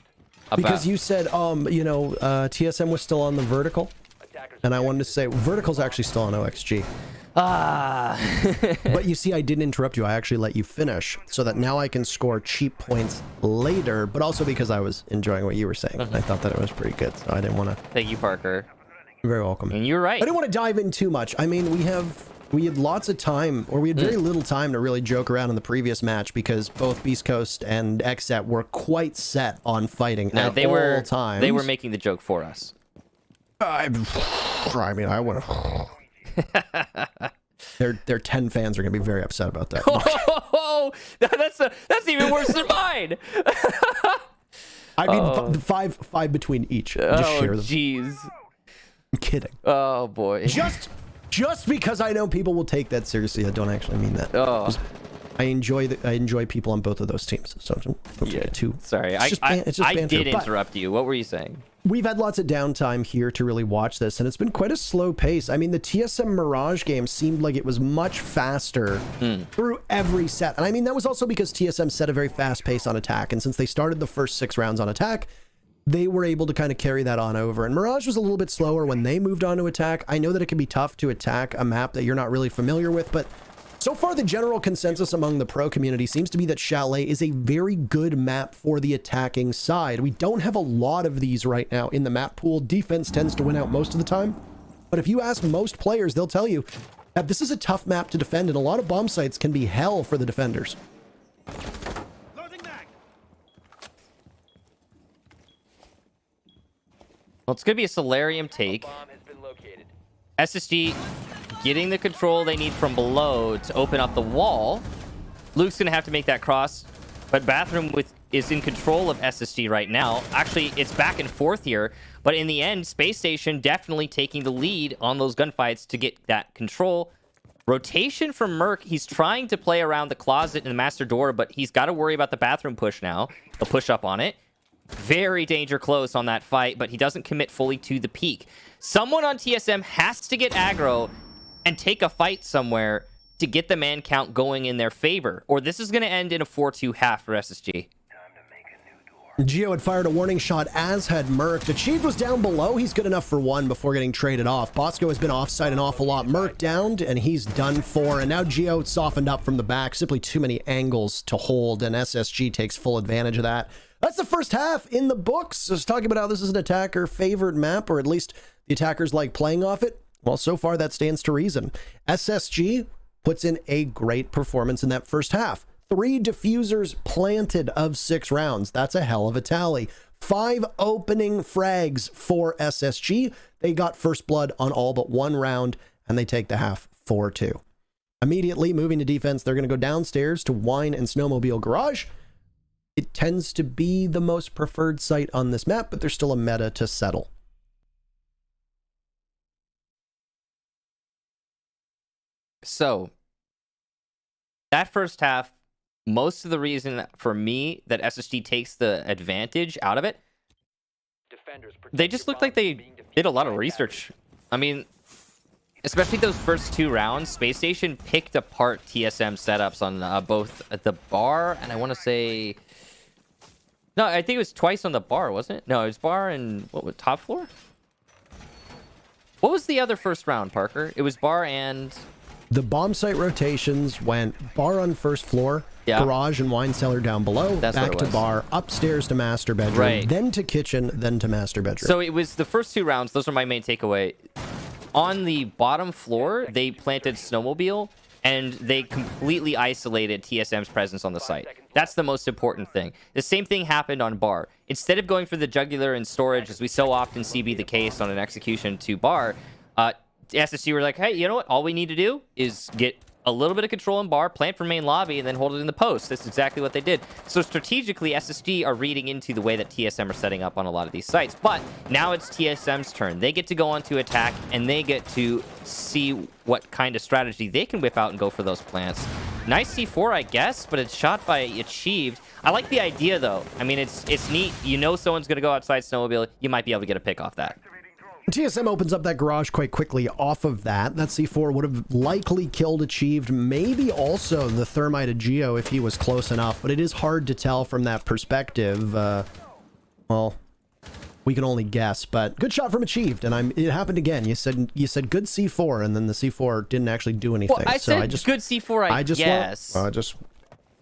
Because you said, TSM was still on the vertical. And I wanted to say, vertical's actually still on OXG. But you see, I didn't interrupt you. I actually let you finish so that now I can score cheap points later, but also because I was enjoying what you were saying. I thought that it was pretty good, so I didn't want to... Thank you, Parker. You're very welcome. And you're right. I don't want to dive in too much. I mean, we had lots of time, or we had very little time to really joke around in the previous match because both Beast Coast and XSET were quite set on fighting at all times. They were making the joke for us. I mean, I want to. Their 10 fans are going to be very upset about that. Oh, that's even worse than mine. I mean, five between each. Just share them. Jeez. I'm kidding. Oh boy. Just because I know people will take that seriously, I don't actually mean that. Oh. I enjoy people on both of those teams. So don't take it too. Sorry, it's just I banter, did interrupt you. What were you saying? We've had lots of downtime here to really watch this, and it's been quite a slow pace. I mean, the TSM Mirage game seemed like it was much faster through every set. And I mean, that was also because TSM set a very fast pace on attack. And since they started the first 6 rounds on attack, they were able to kind of carry that on over. And Mirage was a little bit slower when they moved on to attack. I know that it can be tough to attack a map that you're not really familiar with, but so far the general consensus among the pro community seems to be that Chalet is a very good map for the attacking side. We don't have a lot of these right now in the map pool. Defense tends to win out most of the time. But if you ask most players, they'll tell you that this is a tough map to defend, and a lot of bomb sites can be hell for the defenders. Well, it's going to be a Solarium take. SSG getting the control they need from below to open up the wall. Luke's going to have to make that cross, but Bathroom is in control of SSG right now. Actually, it's back and forth here, but in the end, Space Station definitely taking the lead on those gunfights to get that control. Rotation from Merc. He's trying to play around the closet and the master door, but he's got to worry about the Bathroom push now. He'll push up on it. Very danger close on that fight, but he doesn't commit fully to the peak. Someone on TSM has to get aggro and take a fight somewhere to get the man count going in their favor, or this is going to end in a 4-2 half for SSG. Geo had fired a warning shot, as had Merc. Achieved was down below. He's good enough for 1 before getting traded off. Bosco has been offside an awful lot. Merc downed, and he's done for. And now Geo softened up from the back. Simply too many angles to hold, and SSG takes full advantage of that. That's the first half in the books. Just talking about how this is an attacker-favored map, or at least the attackers like playing off it. Well, so far that stands to reason. SSG puts in a great performance in that first half. 3 diffusers planted of 6 rounds. That's a hell of a tally. 5 opening frags for SSG. They got first blood on all but 1 round, and they take the half 4-2. Immediately moving to defense, they're going to go downstairs to Wine and Snowmobile Garage. It tends to be the most preferred site on this map, but there's still a meta to settle. So, that first half, most of the reason for me that SSG takes the advantage out of it, they just looked like they did a lot of research. I mean, especially those first 2 rounds, Space Station picked apart TSM setups on both the bar, and I want to say... No, I think it was twice on the bar, wasn't it? No, it was bar and what was top floor? What was the other first round, Parker? It was bar and... The bomb site rotations went bar on first floor, garage and wine cellar down below, back to bar, upstairs to master bedroom, then to kitchen, then to master bedroom. So it was the first 2 rounds. Those are my main takeaway. On the bottom floor, they planted Snowmobile, and they completely isolated TSM's presence on the site. That's the most important thing. The same thing happened on bar. Instead of going for the jugular and storage, as we so often see be the case on an execution to bar, SSG were like, hey, you know what? All we need to do is get a little bit of control in bar, plant for main lobby, and then hold it in the post. That's exactly what they did. So strategically, SSG are reading into the way that TSM are setting up on a lot of these sites. But now it's TSM's turn. They get to go on to attack, and they get to see what kind of strategy they can whip out and go for those plants. Nice C4, I guess, but it's shot by Achieved. I like the idea, though. I mean, it's neat. You know someone's going to go outside Snowmobile. You might be able to get a pick off that. TSM opens up that garage quite quickly off of that. That C4 would have likely killed Achieved, maybe also the Thermite of Geo if he was close enough, but it is hard to tell from that perspective. Well, we can only guess, but good shot from Achieved, and it happened again. You said good C4, and then the C4 didn't actually do anything. Well, I said good C4, I guess.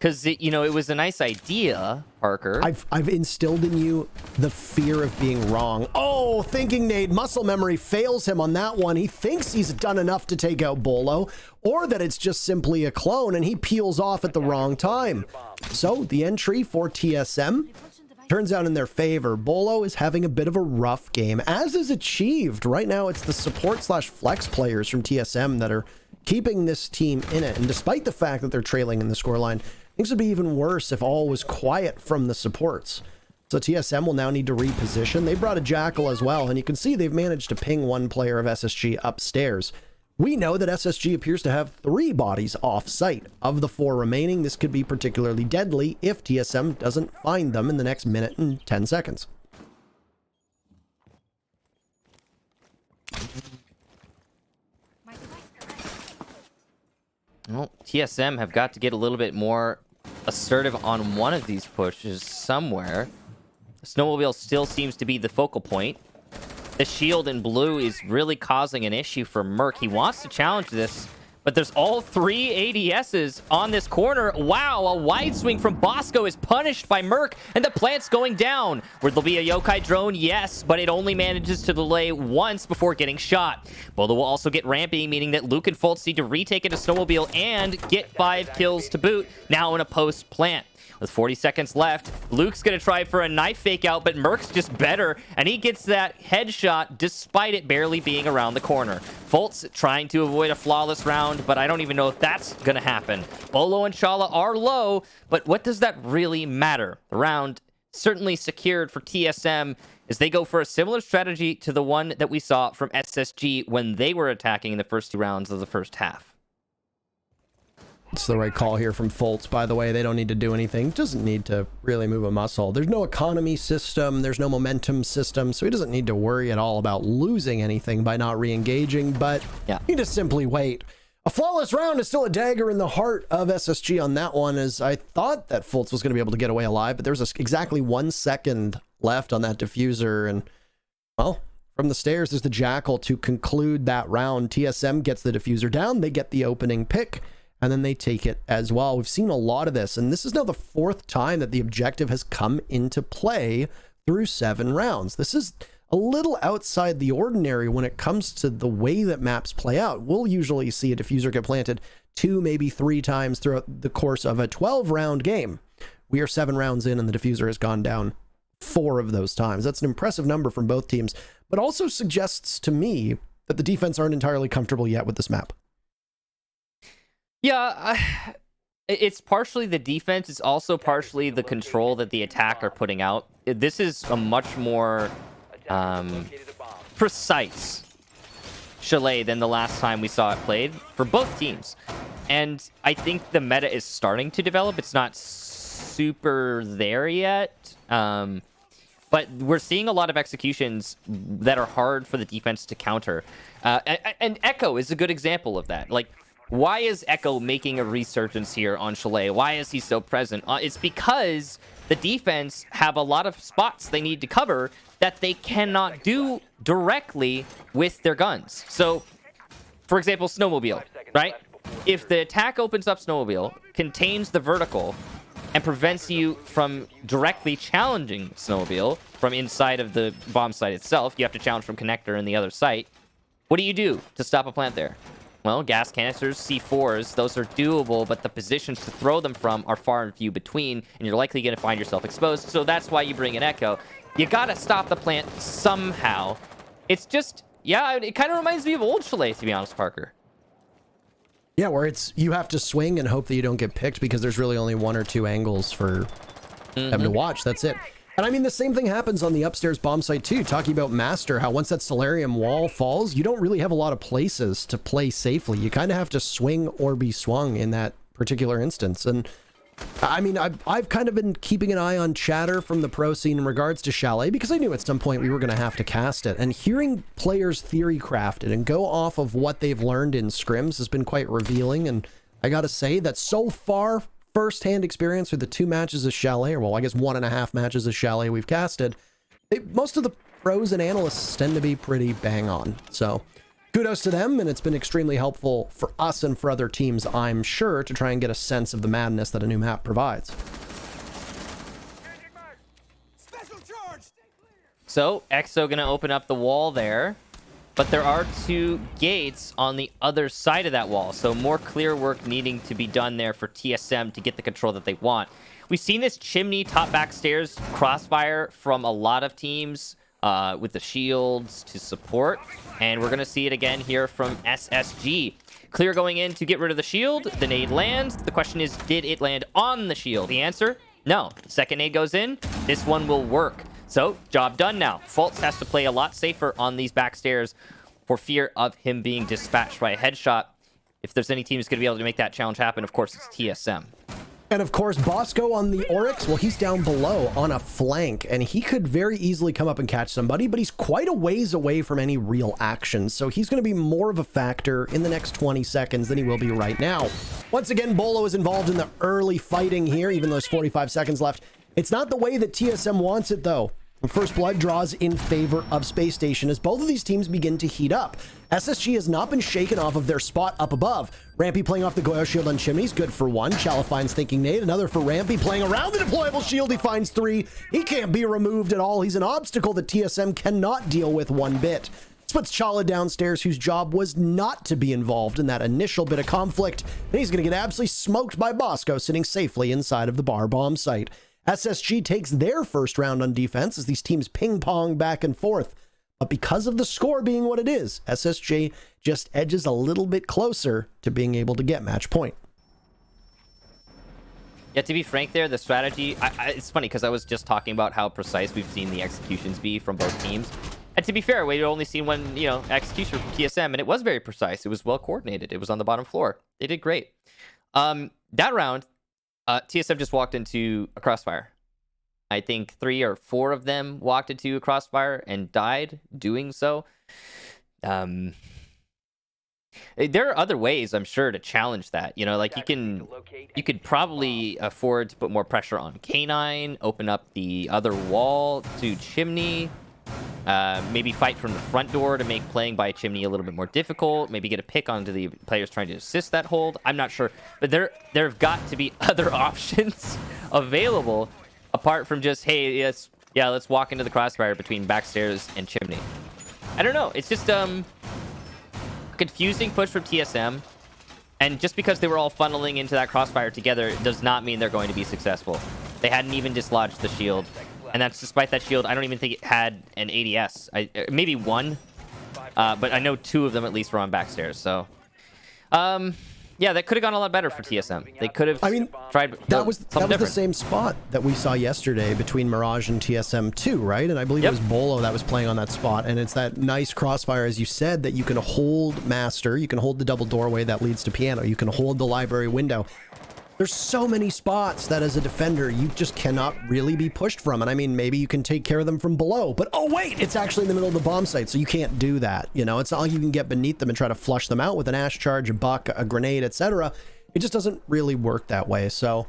because it was a nice idea, Parker. I've instilled in you the fear of being wrong. Oh, thinking nade. Muscle memory fails him on that one. He thinks he's done enough to take out Bolo, or that it's just simply a clone, and he peels off at the wrong time. So the entry for TSM turns out in their favor. Bolo is having a bit of a rough game, as is Achieved. Right now, it's the support/flex players from TSM that are keeping this team in it. And despite the fact that they're trailing in the scoreline, things would be even worse if all was quiet from the supports. So TSM will now need to reposition. They brought a Jackal as well, and you can see they've managed to ping one player of SSG upstairs. We know that SSG appears to have 3 bodies off-site. Of the 4 remaining, this could be particularly deadly if TSM doesn't find them in the next minute and 10 seconds. Well, TSM have got to get a little bit more assertive on one of these pushes somewhere. The snowmobile still seems to be the focal point. The shield in blue is really causing an issue for Merc. He wants to challenge this, but there's all 3 ADSs on this corner. Wow, a wide swing from Bosco is punished by Merc, and the plant's going down. Where there'll be a yokai drone, yes, but it only manages to delay once before getting shot. Bolo will also get ramping, meaning that Luke and Fultz need to retake it to snowmobile and get 5 kills to boot, now in a post plant. With 40 seconds left, Luke's going to try for a knife fake out, but Merc's just better, and he gets that headshot despite it barely being around the corner. Fultz trying to avoid a flawless round, but I don't even know if that's going to happen. Bolo and Shala are low, but what does that really matter? The round certainly secured for TSM as they go for a similar strategy to the one that we saw from SSG when they were attacking in the first 2 rounds of the first half. It's the right call here from Fultz, by the way. They don't need to do anything. Doesn't need to really move a muscle. There's no economy system. There's no momentum system. So he doesn't need to worry at all about losing anything by not re-engaging. But he just simply wait. A flawless round is still a dagger in the heart of SSG on that one, as I thought that Fultz was going to be able to get away alive. But there was exactly 1 second left on that diffuser. And, well, from the stairs, there's the Jackal to conclude that round. TSM gets the diffuser down. They get the opening pick, and then they take it as well. We've seen a lot of this, and this is now the 4th time that the objective has come into play through 7 rounds. This is a little outside the ordinary when it comes to the way that maps play out. We'll usually see a diffuser get planted 2, maybe 3 times throughout the course of a 12-round game. We are 7 rounds in, and the diffuser has gone down 4 of those times. That's an impressive number from both teams, but also suggests to me that the defense aren't entirely comfortable yet with this map. Yeah, it's partially the defense. It's also partially the control that the attack are putting out. This is a much more precise Chalet than the last time we saw it played for both teams. And I think the meta is starting to develop. It's not super there yet. But we're seeing a lot of executions that are hard for the defense to counter. And Echo is a good example of that. Like, why is Echo making a resurgence here on Chalet? Why is he so present? It's because the defense have a lot of spots they need to cover that they cannot do directly with their guns. So, for example, Snowmobile, right? If the attack opens up Snowmobile, contains the vertical, and prevents you from directly challenging Snowmobile from inside of the bomb site itself, you have to challenge from connector in the other site. What do you do to stop a plant there? Well, gas canisters, C4s, those are doable, but the positions to throw them from are far and few between, and you're likely going to find yourself exposed, so that's why you bring an Echo. You got to stop the plant somehow. It's just, yeah, it kind of reminds me of old Chalet, to be honest, Parker. Yeah, where it's you have to swing and hope that you don't get picked because there's really only 1 or 2 angles for them to watch. That's it. And I mean, the same thing happens on the upstairs bomb site too. Talking about Master, how once that Solarium wall falls, you don't really have a lot of places to play safely. You kind of have to swing or be swung in that particular instance. And I mean, I've kind of been keeping an eye on chatter from the pro scene in regards to Chalet because I knew at some point we were going to have to cast it. And hearing players theory crafted and go off of what they've learned in scrims has been quite revealing. And I got to say that so far, first-hand experience with the 2 matches of Chalet, or well, I guess 1.5 matches of Chalet we've casted, most of the pros and analysts tend to be pretty bang on. So kudos to them, and it's been extremely helpful for us and for other teams, I'm sure, to try and get a sense of the madness that a new map provides. So, EXO gonna open up the wall there, but there are 2 gates on the other side of that wall, so more clear work needing to be done there for TSM to get the control that they want. We've seen this chimney top back stairs crossfire from a lot of teams with the shields to support, and we're gonna see it again here from SSG. Clear going in to get rid of the shield. The nade lands. The question is, did it land on the shield? The answer, no. Second nade goes in. This one will work. So, job done now. Fultz has to play a lot safer on these back stairs for fear of him being dispatched by a headshot. If there's any team who's going to be able to make that challenge happen, of course, it's TSM. And of course, Bosco on the Oryx, well, he's down below on a flank, and he could very easily come up and catch somebody, but he's quite a ways away from any real action, so he's going to be more of a factor in the next 20 seconds than he will be right now. Once again, Bolo is involved in the early fighting here, even though there's 45 seconds left. It's not the way that TSM wants it, though. First Blood draws in favor of Spacestation as both of these teams begin to heat up. SSG has not been shaken off of their spot up above. Rampy playing off the Goyo shield on Chimneys, good for 1. Chala finds thinking nade, another for Rampy playing around the deployable shield. He finds 3. He can't be removed at all. He's an obstacle that TSM cannot deal with one bit. This puts Chala downstairs, whose job was not to be involved in that initial bit of conflict. And he's going to get absolutely smoked by Bosco, sitting safely inside of the bar bomb site. SSG takes their first round on defense as these teams ping-pong back and forth. But because of the score being what it is, SSG just edges a little bit closer to being able to get match point. Yeah, to be frank there, the strategy, it's funny because I was just talking about how precise we've seen the executions be from both teams. And to be fair, we've only seen one, execution from TSM, and it was very precise. It was well coordinated. It was on the bottom floor. They did great. That round, TSM just walked into a crossfire. I think 3 or 4 of them walked into a crossfire and died doing so. There are other ways, I'm sure, to challenge that. You could probably afford to put more pressure on K9, open up the other wall to Chimney, maybe fight from the front door to make playing by Chimney a little bit more difficult, maybe get a pick onto the players trying to assist that hold. I'm not sure, but there have got to be other options available apart from just, hey, let's walk into the crossfire between backstairs and Chimney. I don't know. It's just confusing push from TSM, and just because they were all funneling into that crossfire together does not mean they're going to be successful. They hadn't even dislodged the shield, and that's despite that shield. I don't even think it had an ADS. Maybe 1, but I know 2 of them at least were on backstairs. So yeah, that could have gone a lot better for TSM. They could have tried that was different. The same spot that we saw yesterday between Mirage and TSM 2, right? And I believe it was Bolo that was playing on that spot, and it's that nice crossfire, as you said, that you can hold Master, you can hold the double doorway that leads to Piano, you can hold the library window. There's so many spots that as a defender you just cannot really be pushed from. And I mean, maybe you can take care of them from below, but oh wait, it's actually in the middle of the bomb site, so you can't do that. It's not like you can get beneath them and try to flush them out with an ash charge, a buck, a grenade, etc. It just doesn't really work that way. So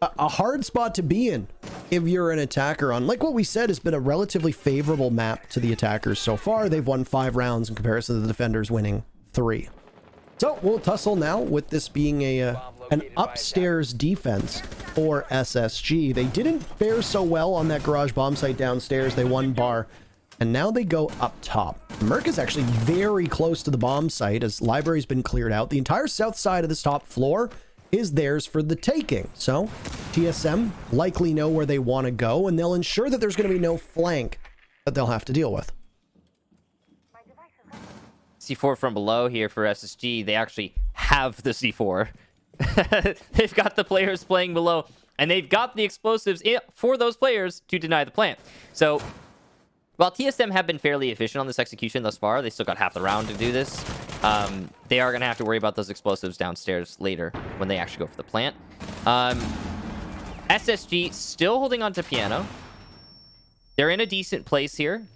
a hard spot to be in if you're an attacker on, like what we said, has been a relatively favorable map to the attackers so far. They've won 5 rounds in comparison to the defenders winning 3. So we'll tussle now with this being an upstairs defense for SSG. They didn't fare so well on that garage bomb site downstairs. They won bar, and now they go up top. Merc is actually very close to the bomb site as library's been cleared out. The entire south side of this top floor is theirs for the taking. So TSM likely know where they want to go, and they'll ensure that there's going to be no flank that they'll have to deal with. C4 from below here for SSG. They actually have the C4. They've got the players playing below, and they've got the explosives for those players to deny the plant. So while TSM have been fairly efficient on this execution thus far, they still got half the round to do this. They are going to have to worry about those explosives downstairs later when they actually go for the plant. SSG still holding on to Piano. They're in a decent place here.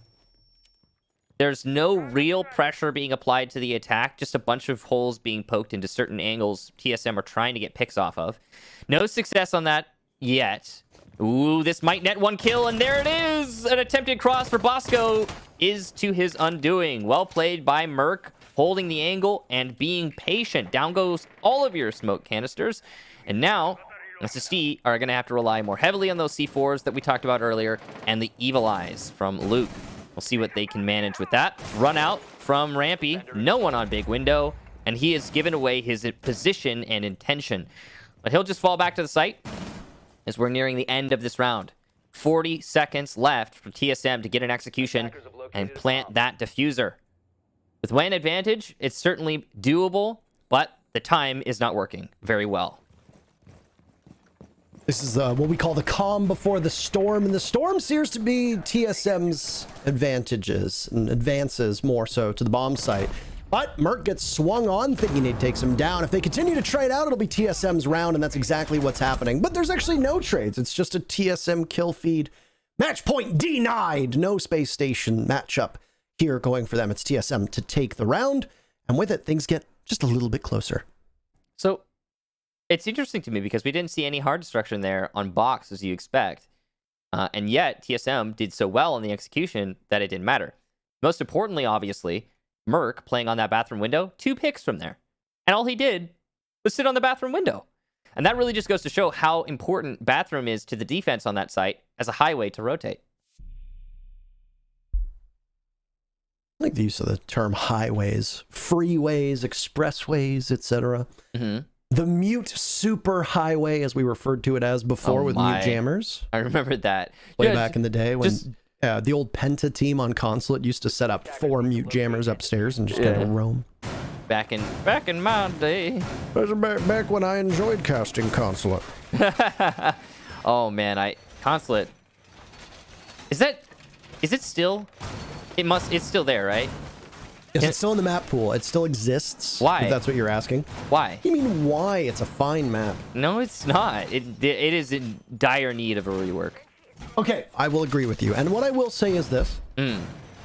There's no real pressure being applied to the attack, just a bunch of holes being poked into certain angles TSM are trying to get picks off of. No success on that yet. Ooh, this might net 1 kill, and there it is! An attempted cross for Bosco is to his undoing. Well played by Merc. holding the angle and being patient. Down goes all of your smoke canisters. And now SSD are going to have to rely more heavily on those C4s that we talked about earlier and the Evil Eyes from Luke. We'll see what they can manage with that. Run out from Rampy. No one on big window. And he has given away his position and intention. But he'll just fall back to the site as we're nearing the end of this round. 40 seconds left for TSM to get an execution and plant that diffuser. With WAN advantage, it's certainly doable, but the time is not working very well. This is what we call the calm before the storm, and the storm seems to be TSM's advantages and advances more so to the bomb site. But Merc gets swung on, thinking he takes him down. If they continue to trade out, it'll be TSM's round, and that's exactly what's happening. But there's actually no trades. It's just a TSM kill feed. Match point denied. No Space Station matchup here going for them. It's TSM to take the round, and with it, things get just a little bit closer. So it's interesting to me because we didn't see any hard destruction there on box as you expect. And yet TSM did so well in the execution that it didn't matter. Most importantly, obviously, Merc playing on that bathroom window, 2 picks from there. And all he did was sit on the bathroom window. And that really just goes to show how important bathroom is to the defense on that site as a highway to rotate. I like the use of the term highways, freeways, expressways, etc. The mute super highway, as we referred to it as before, with mute jammers. I remember that. Way back in the day when the old Penta team on Consulate used to set up 4 mute jammers upstairs and just kind of roam. Back in my day. Back when I enjoyed casting Consulate. Oh man, Consulate. Is it still? It's still there, right? Yes, it's still in the map pool. It still exists. Why? If that's what you're asking. Why? You mean why? It's a fine map. No, it's not. It is in dire need of a rework. Okay, I will agree with you. And what I will say is this.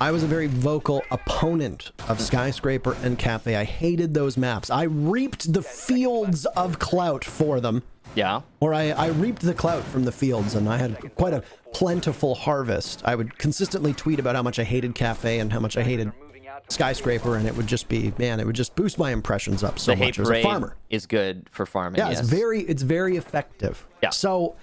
I was a very vocal opponent of Skyscraper and Cafe. I hated those maps. I reaped the fields of clout for them. Yeah. Or I reaped the clout from the fields, and I had quite a plentiful harvest. I would consistently tweet about how much I hated Cafe and how much I hated Skyscraper, and it would just be, man, it would just boost my impressions up so much as a farmer. Is good for farming. Yeah, yes. it's very effective. Yeah. So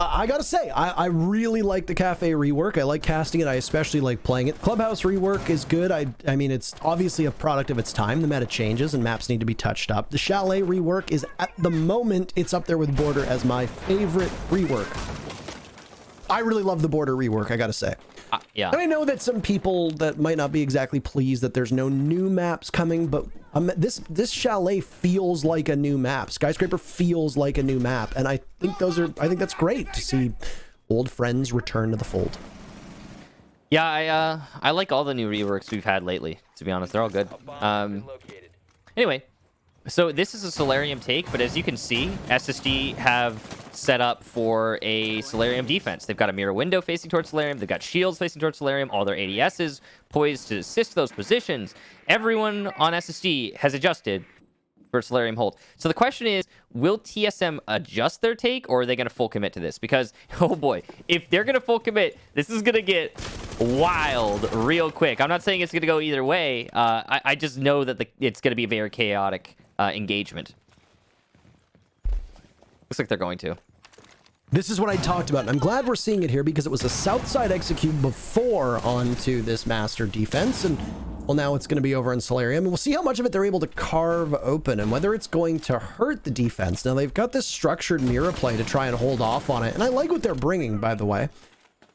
I gotta say, I really like the Cafe rework. I like casting it. I especially like playing it. Clubhouse rework is good. I mean, it's obviously a product of its time. The meta changes and maps need to be touched up. The Chalet rework is, at the moment, it's up there with Border as my favorite rework. I really love the Border rework, I gotta say. Yeah. And I know that some people that might not be exactly pleased that there's no new maps coming, but this Chalet feels like a new map. Skyscraper feels like a new map, and I think that's great to see old friends return to the fold. Yeah, I like all the new reworks we've had lately, to be honest. They're all good. Anyway, so this is a Solarium take, but as you can see, SSD have set up for a Solarium defense. They've got a mirror window facing towards Solarium. They've got shields facing towards Solarium. All their ADSs poised to assist those positions. Everyone on SSD has adjusted for Solarium hold. So the question is, will TSM adjust their take, or are they going to full commit to this? Because, oh boy, if they're going to full commit, this is going to get wild real quick. I'm not saying it's going to go either way. I just know that it's going to be a very chaotic engagement. Looks like they're going to. This is what I talked about, and I'm glad we're seeing it here because it was a south side execute before onto this master defense, and well, now it's going to be over in Solarium, and we'll see how much of it they're able to carve open and whether it's going to hurt the defense. Now, they've got this structured mirror play to try and hold off on it, and I like what they're bringing, by the way.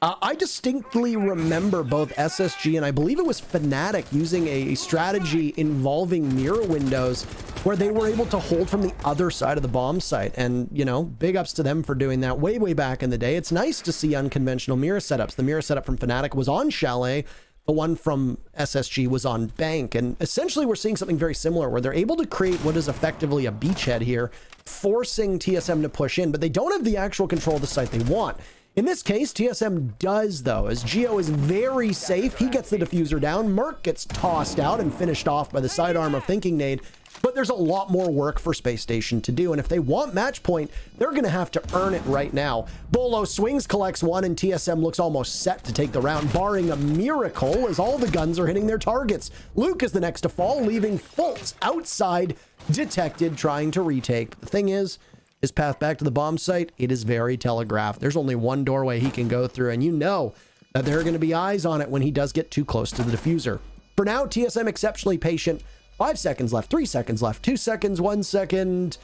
I distinctly remember both SSG and I believe it was Fnatic using a strategy involving mirror windows where they were able to hold from the other side of the bomb site. And, you know, big ups to them for doing that way back in the day. It's nice to see unconventional mirror setups. The mirror setup from Fnatic was on Chalet. The one from SSG was on Bank. And essentially we're seeing something very similar where they're able to create what is effectively a beachhead here, forcing TSM to push in, but they don't have the actual control of the site they want. In this case, TSM does, though, as Geo is very safe. He gets the diffuser down. Merc gets tossed out and finished off by the sidearm of Thinking Nade. But there's a lot more work for Spacestation to do, and if they want match point, they're going to have to earn it right now. Bolo swings, collects one, and TSM looks almost set to take the round, barring a miracle as all the guns are hitting their targets. Luke is the next to fall, leaving Fultz outside, detected, trying to retake. But the thing is, his path back to the bomb site, it is very telegraphed. There's only one doorway he can go through, and you know that there are going to be eyes on it when he does get too close to the diffuser. For now, TSM exceptionally patient. 5 seconds left, 3 seconds left, 2 seconds, 1 second,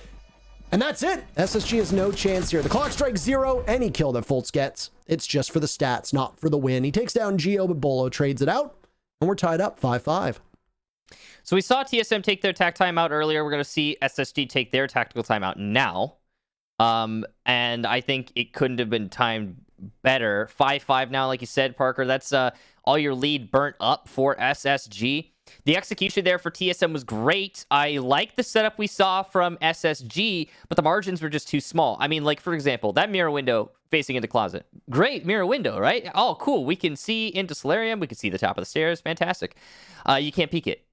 and that's it. SSG has no chance here. The clock strikes 0. Any kill that Fultz gets, it's just for the stats, not for the win. He takes down Geo, but Bolo trades it out, and we're tied up 5-5. So we saw TSM take their tac timeout earlier. We're going to see SSG take their tactical timeout now. And I think it couldn't have been timed better. 5-5 now, like you said, Parker. That's all your lead burnt up for SSG. The execution there for TSM was great. I like the setup we saw from SSG, but the margins were just too small. I mean, like, for example, that mirror window facing into closet. Great mirror window, right? Oh, cool. We can see into Solarium. We can see the top of the stairs. Fantastic. You can't peek it.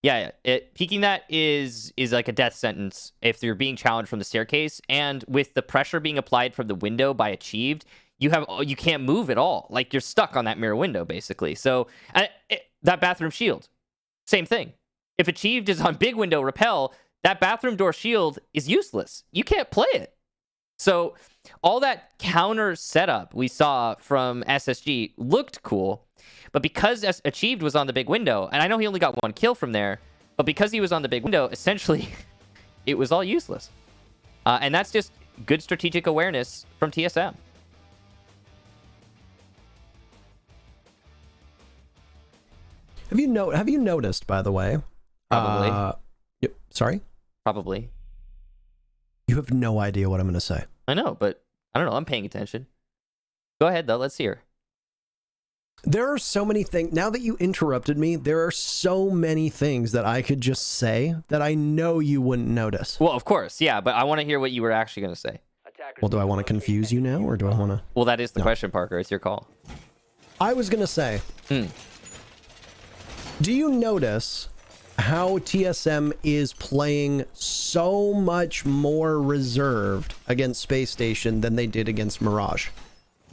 Yeah, peeking that is like a death sentence if you're being challenged from the staircase. And with the pressure being applied from the window by Achieved, you can't move at all. Like, you're stuck on that mirror window, basically. So that bathroom shield, same thing. If Achieved is on big window repel, that bathroom door shield is useless. You can't play it. So all that counter setup we saw from SSG looked cool. But because Achieved was on the big window, and I know he only got 1 kill from there, but because he was on the big window, essentially, it was all useless. And that's just good strategic awareness from TSM. Have you noticed, by the way? Probably. Sorry? Probably. You have no idea what I'm going to say. I know, but I don't know. I'm paying attention. Go ahead, though. Let's hear. There are so many things. Now that you interrupted me, there are so many things that I could just say that I know you wouldn't notice. Well, of course, yeah, but I want to hear what you were actually going to say. Well, do I want to confuse you now, or do I want to? Well, that is the question, Parker. It's your call. I was going to say, do you notice how TSM is playing so much more reserved against Space Station than they did against Mirage?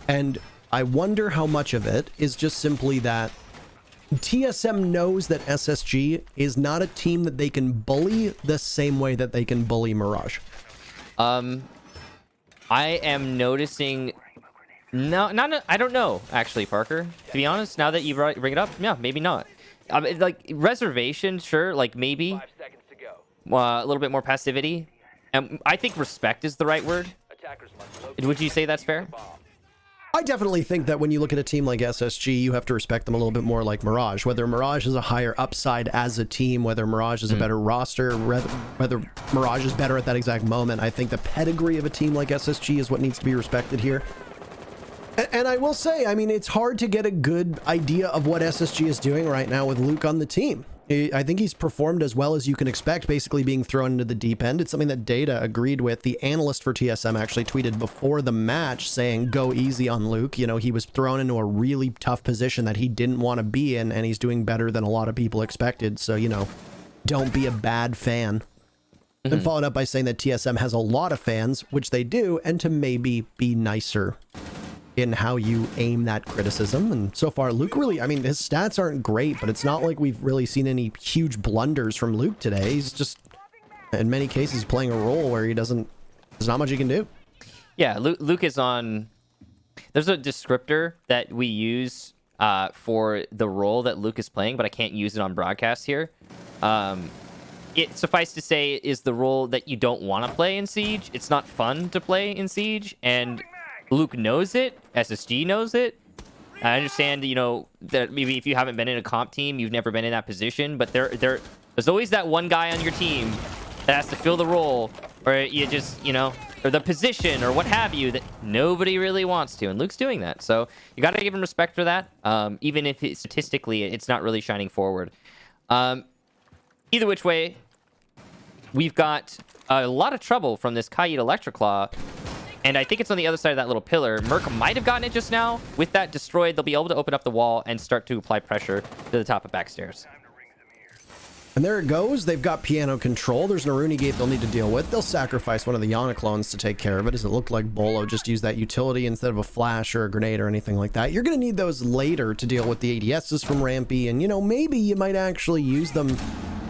And I wonder how much of it is just simply that TSM knows that SSG is not a team that they can bully the same way that they can bully Mirage. I am noticing... No, I don't know, actually, Parker. To be honest, now that you bring it up, yeah, maybe not. Like, reservation, sure, like, maybe. 5 seconds to go. A little bit more passivity. I think respect is the right word. Would you say that's fair? I definitely think that when you look at a team like SSG, you have to respect them a little bit more like Mirage. Whether Mirage is a higher upside as a team, whether Mirage is a better roster, whether Mirage is better at that exact moment, I think the pedigree of a team like SSG is what needs to be respected here. And I will say, I mean, it's hard to get a good idea of what SSG is doing right now with Luke on the team. I think he's performed as well as you can expect, basically being thrown into the deep end. It's something that Data agreed with. The analyst for TSM actually tweeted before the match saying, go easy on Luke. You know, he was thrown into a really tough position that he didn't want to be in, and he's doing better than a lot of people expected. So, you know, don't be a bad fan. And followed up by saying that TSM has a lot of fans, which they do, and to maybe be nicer in how you aim that criticism. And so far, Luke really, I mean, his stats aren't great, but it's not like we've really seen any huge blunders from Luke today. He's just, in many cases, playing a role where there's not much he can do. Yeah, Luke is on... There's a descriptor that we use for the role that Luke is playing, but I can't use it on broadcast here. It suffice to say is the role that you don't want to play in Siege. It's not fun to play in Siege, and Luke knows it. SSG knows it. I understand, you know, that maybe if you haven't been in a comp team, you've never been in that position, but there's always that one guy on your team that has to fill the role, or you just, you know, or the position or what have you that nobody really wants to, and Luke's doing that. So you got to give him respect for that, even if statistically it's not really shining forward. Either which way, we've got a lot of trouble from this Kaid Electroclaw. And I think it's on the other side of that little pillar. Merc might have gotten it just now. With that destroyed, they'll be able to open up the wall and start to apply pressure to the top of backstairs. And there it goes. They've got piano control. There's an Aruni gate they'll need to deal with. They'll sacrifice one of the Yana clones to take care of it, as it looked like Bolo just used that utility instead of a flash or a grenade or anything like that. You're going to need those later to deal with the ADSs from Rampy, and, you know, maybe you might actually use them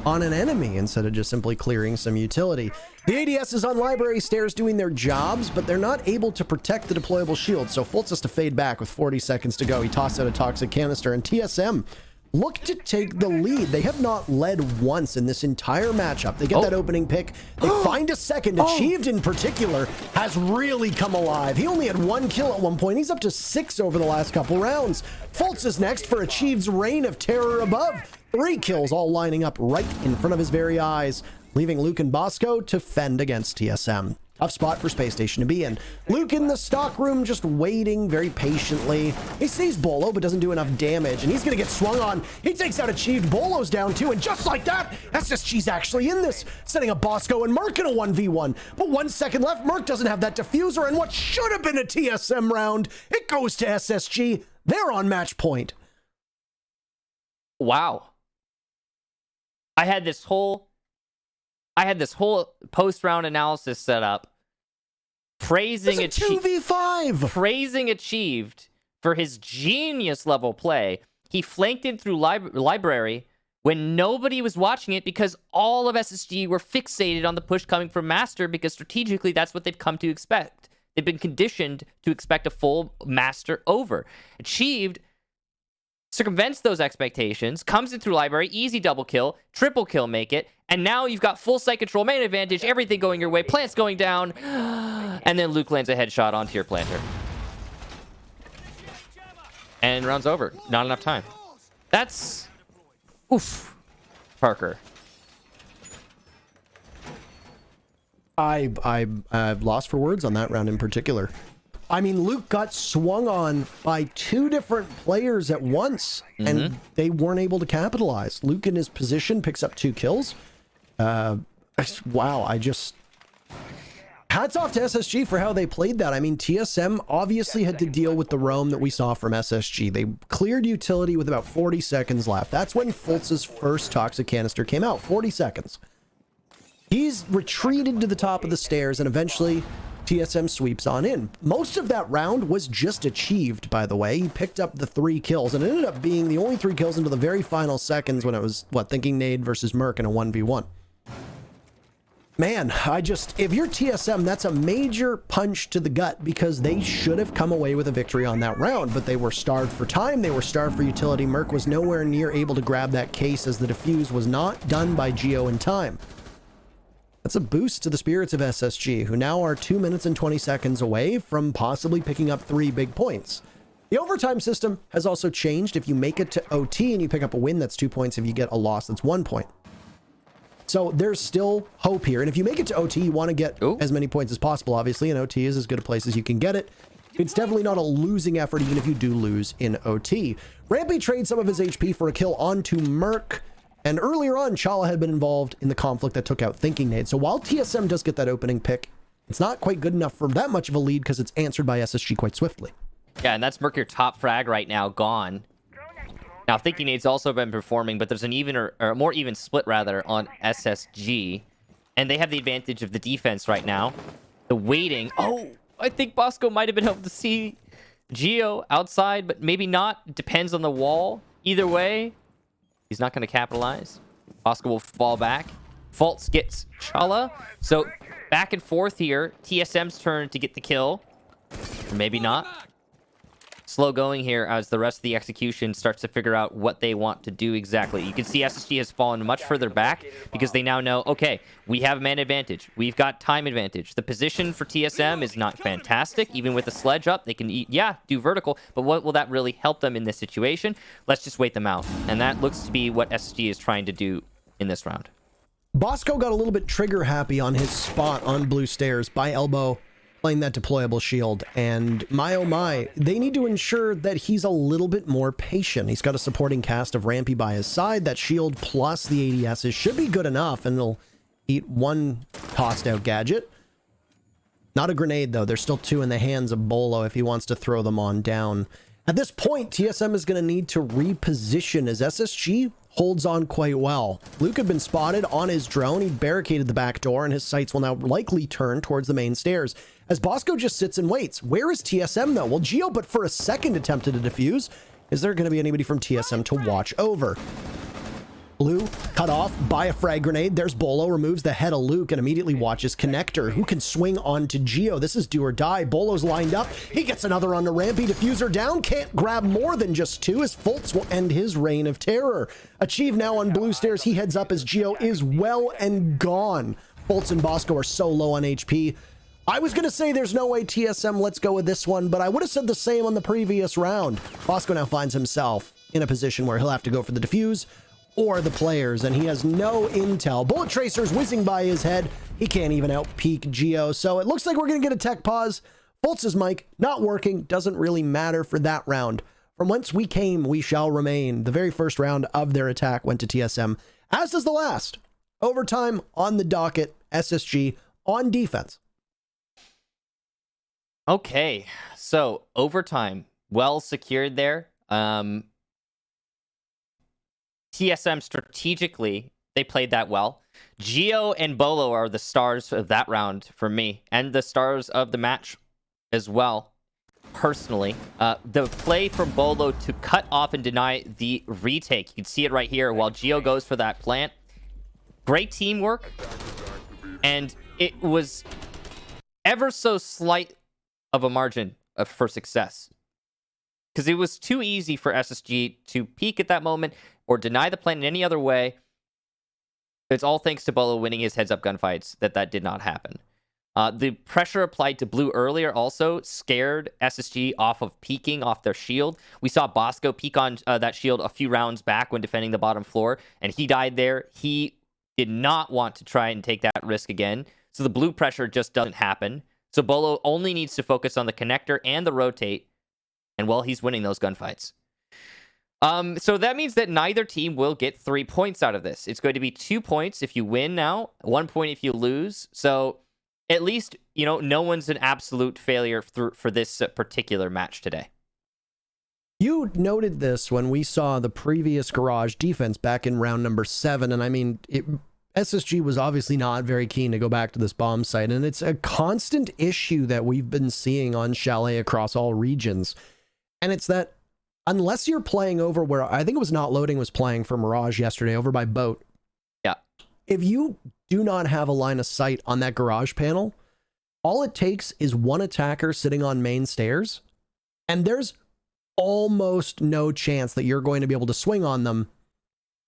on an enemy instead of just simply clearing some utility. The ADS is on library stairs doing their jobs, but they're not able to protect the deployable shield, so Fultz has to fade back with 40 seconds to go. He tossed out a toxic canister, and TSM look to take the lead. They have not led once in this entire matchup. They get that opening pick. They find a second. Achieved in particular has really come alive. He only had 1 kill at one point. He's up to 6 over the last couple rounds. Fultz is next for Achieved's reign of terror above. 3 kills all lining up right in front of his very eyes, leaving Luke and Bosco to fend against TSM. Tough spot for Spacestation to be in. Luke in the stock room just waiting very patiently. He sees Bolo but doesn't do enough damage, and he's gonna get swung on. He takes out Achieved. Bolo's down too, and just like that, SSG's actually in this, setting up Bosco and Merc in a 1v1. But 1 second left, Merc doesn't have that diffuser, and what should have been a TSM round, it goes to SSG. They're on match point. Wow. I had this whole post-round analysis set up, praising It's a 2v5. praising Achieved for his genius level play. He flanked in through library when nobody was watching it because all of SSG were fixated on the push coming from Master, because strategically that's what they've come to expect. They've been conditioned to expect a full Master over. Achieved circumvents those expectations, comes in through library, easy double kill, triple kill make it, and now you've got full site control, main advantage, everything going your way, plants going down, and then Luke lands a headshot onto your planter. And round's over. Not enough time. That's... oof. Parker. I've lost for words on that round in particular. I mean, Luke got swung on by 2 different players at once, and they weren't able to capitalize. Luke in his position picks up 2 kills. Wow, hats off to SSG for how they played that. I mean, TSM obviously had to deal with the roam that we saw from SSG. They cleared utility with about 40 seconds left. That's when Fultz's first toxic canister came out, 40 seconds. He's retreated to the top of the stairs, and eventually TSM sweeps on in. Most of that round was just Achieved, by the way. He picked up the 3 kills, and it ended up being the only 3 kills into the very final seconds when it was, Thinking Nade versus Merc in a 1v1. Man, if you're TSM, that's a major punch to the gut, because they should have come away with a victory on that round, but they were starved for time, they were starved for utility. Merc was nowhere near able to grab that case, as the defuse was not done by Geo in time. That's a boost to the spirits of SSG, who now are 2 minutes and 20 seconds away from possibly picking up 3 big points. The overtime system has also changed. If you make it to OT and you pick up a win, that's 2 points. If you get a loss, that's 1 point. So there's still hope here. And if you make it to OT, you want to get as many points as possible, obviously, and OT is as good a place as you can get it. It's definitely not a losing effort, even if you do lose in OT. Rampy trades some of his HP for a kill onto Merc. And earlier on, Chala had been involved in the conflict that took out Thinking Nade. So while TSM does get that opening pick, it's not quite good enough for that much of a lead, because it's answered by SSG quite swiftly. Yeah, and that's Merc, your top frag right now, gone. Now, Thinking Nade's also been performing, but there's an even or a more even split, rather, on SSG. And they have the advantage of the defense right now. The waiting. Oh, I think Bosco might have been able to see Geo outside, but maybe not. It depends on the wall. Either way, he's not going to capitalize. Bosco will fall back. Fultz gets Chala. So back and forth here. TSM's turn to get the kill. Or maybe not. Slow going here as the rest of the execution starts to figure out what they want to do exactly. You can see SSG has fallen much further back because they now know, okay, we have man advantage. We've got time advantage. The position for TSM is not fantastic. Even with the sledge up, they can, do vertical, but what will that really help them in this situation? Let's just wait them out. And that looks to be what SSG is trying to do in this round. Bosco got a little bit trigger happy on his spot on blue stairs by elbow, playing that deployable shield, and my oh my, they need to ensure that he's a little bit more patient. He's got a supporting cast of Rampy by his side. That shield plus the ADSs should be good enough, and it'll eat one tossed out gadget. Not a grenade, though. There's still 2 in the hands of Bolo if he wants to throw them on down. At this point, TSM is going to need to reposition as SSG holds on quite well. Luke had been spotted on his drone. He barricaded the back door, and his sights will now likely turn towards the main stairs. As Bosco just sits and waits. Where is TSM, though? Well, Geo, but for a second, attempted to defuse. Is there going to be anybody from TSM to watch over? Blue cut off by a frag grenade. There's Bolo, removes the head of Luke and immediately watches Connector, who can swing onto Geo. This is do or die. Bolo's lined up. He gets another on the rampy. Diffuser down. Can't grab more than just 2 as Fultz will end his reign of terror. Achieve now on blue stairs. He heads up as Geo is well and gone. Fultz and Bosco are so low on HP. I was going to say there's no way TSM lets go with this one, but I would have said the same on the previous round. Bosco now finds himself in a position where he'll have to go for the defuse or the players, and he has no intel. Bullet tracers whizzing by his head. He can't even out-peek Geo, so it looks like we're going to get a tech pause. Fultz's mic not working. Doesn't really matter for that round. From whence we came, we shall remain. The very first round of their attack went to TSM, as does the last. Overtime on the docket. SSG on defense. Okay, so overtime, well secured there. TSM strategically, they played that well. Geo and Bolo are the stars of that round for me, and the stars of the match as well, personally. The play from Bolo to cut off and deny the retake. You can see it right here while Geo goes for that plant. Great teamwork, and it was ever so slight of a margin for success, because it was too easy for SSG to peek at that moment or deny the plan in any other way. It's all thanks to Bolo winning his heads-up gunfights that did not happen. The pressure applied to blue earlier also scared SSG off of peeking off their shield. We saw Bosco peek on that shield a few rounds back when defending the bottom floor, and he died there. He did not want to try and take that risk again, so the blue pressure just doesn't happen. So Bolo only needs to focus on the connector and the rotate, and well, he's winning those gunfights. So that means that neither team will get 3 points out of this. It's going to be 2 points if you win now, 1 point if you lose. So at least, you know, no one's an absolute failure for this particular match today. You noted this when we saw the previous Garage defense back in round number 7, and I mean, SSG was obviously not very keen to go back to this bomb site, and it's a constant issue that we've been seeing on Chalet across all regions. And it's that unless you're playing over where I think it was Not Loading was playing for Mirage yesterday over by Boat. Yeah. If you do not have a line of sight on that garage panel, all it takes is one attacker sitting on main stairs, and there's almost no chance that you're going to be able to swing on them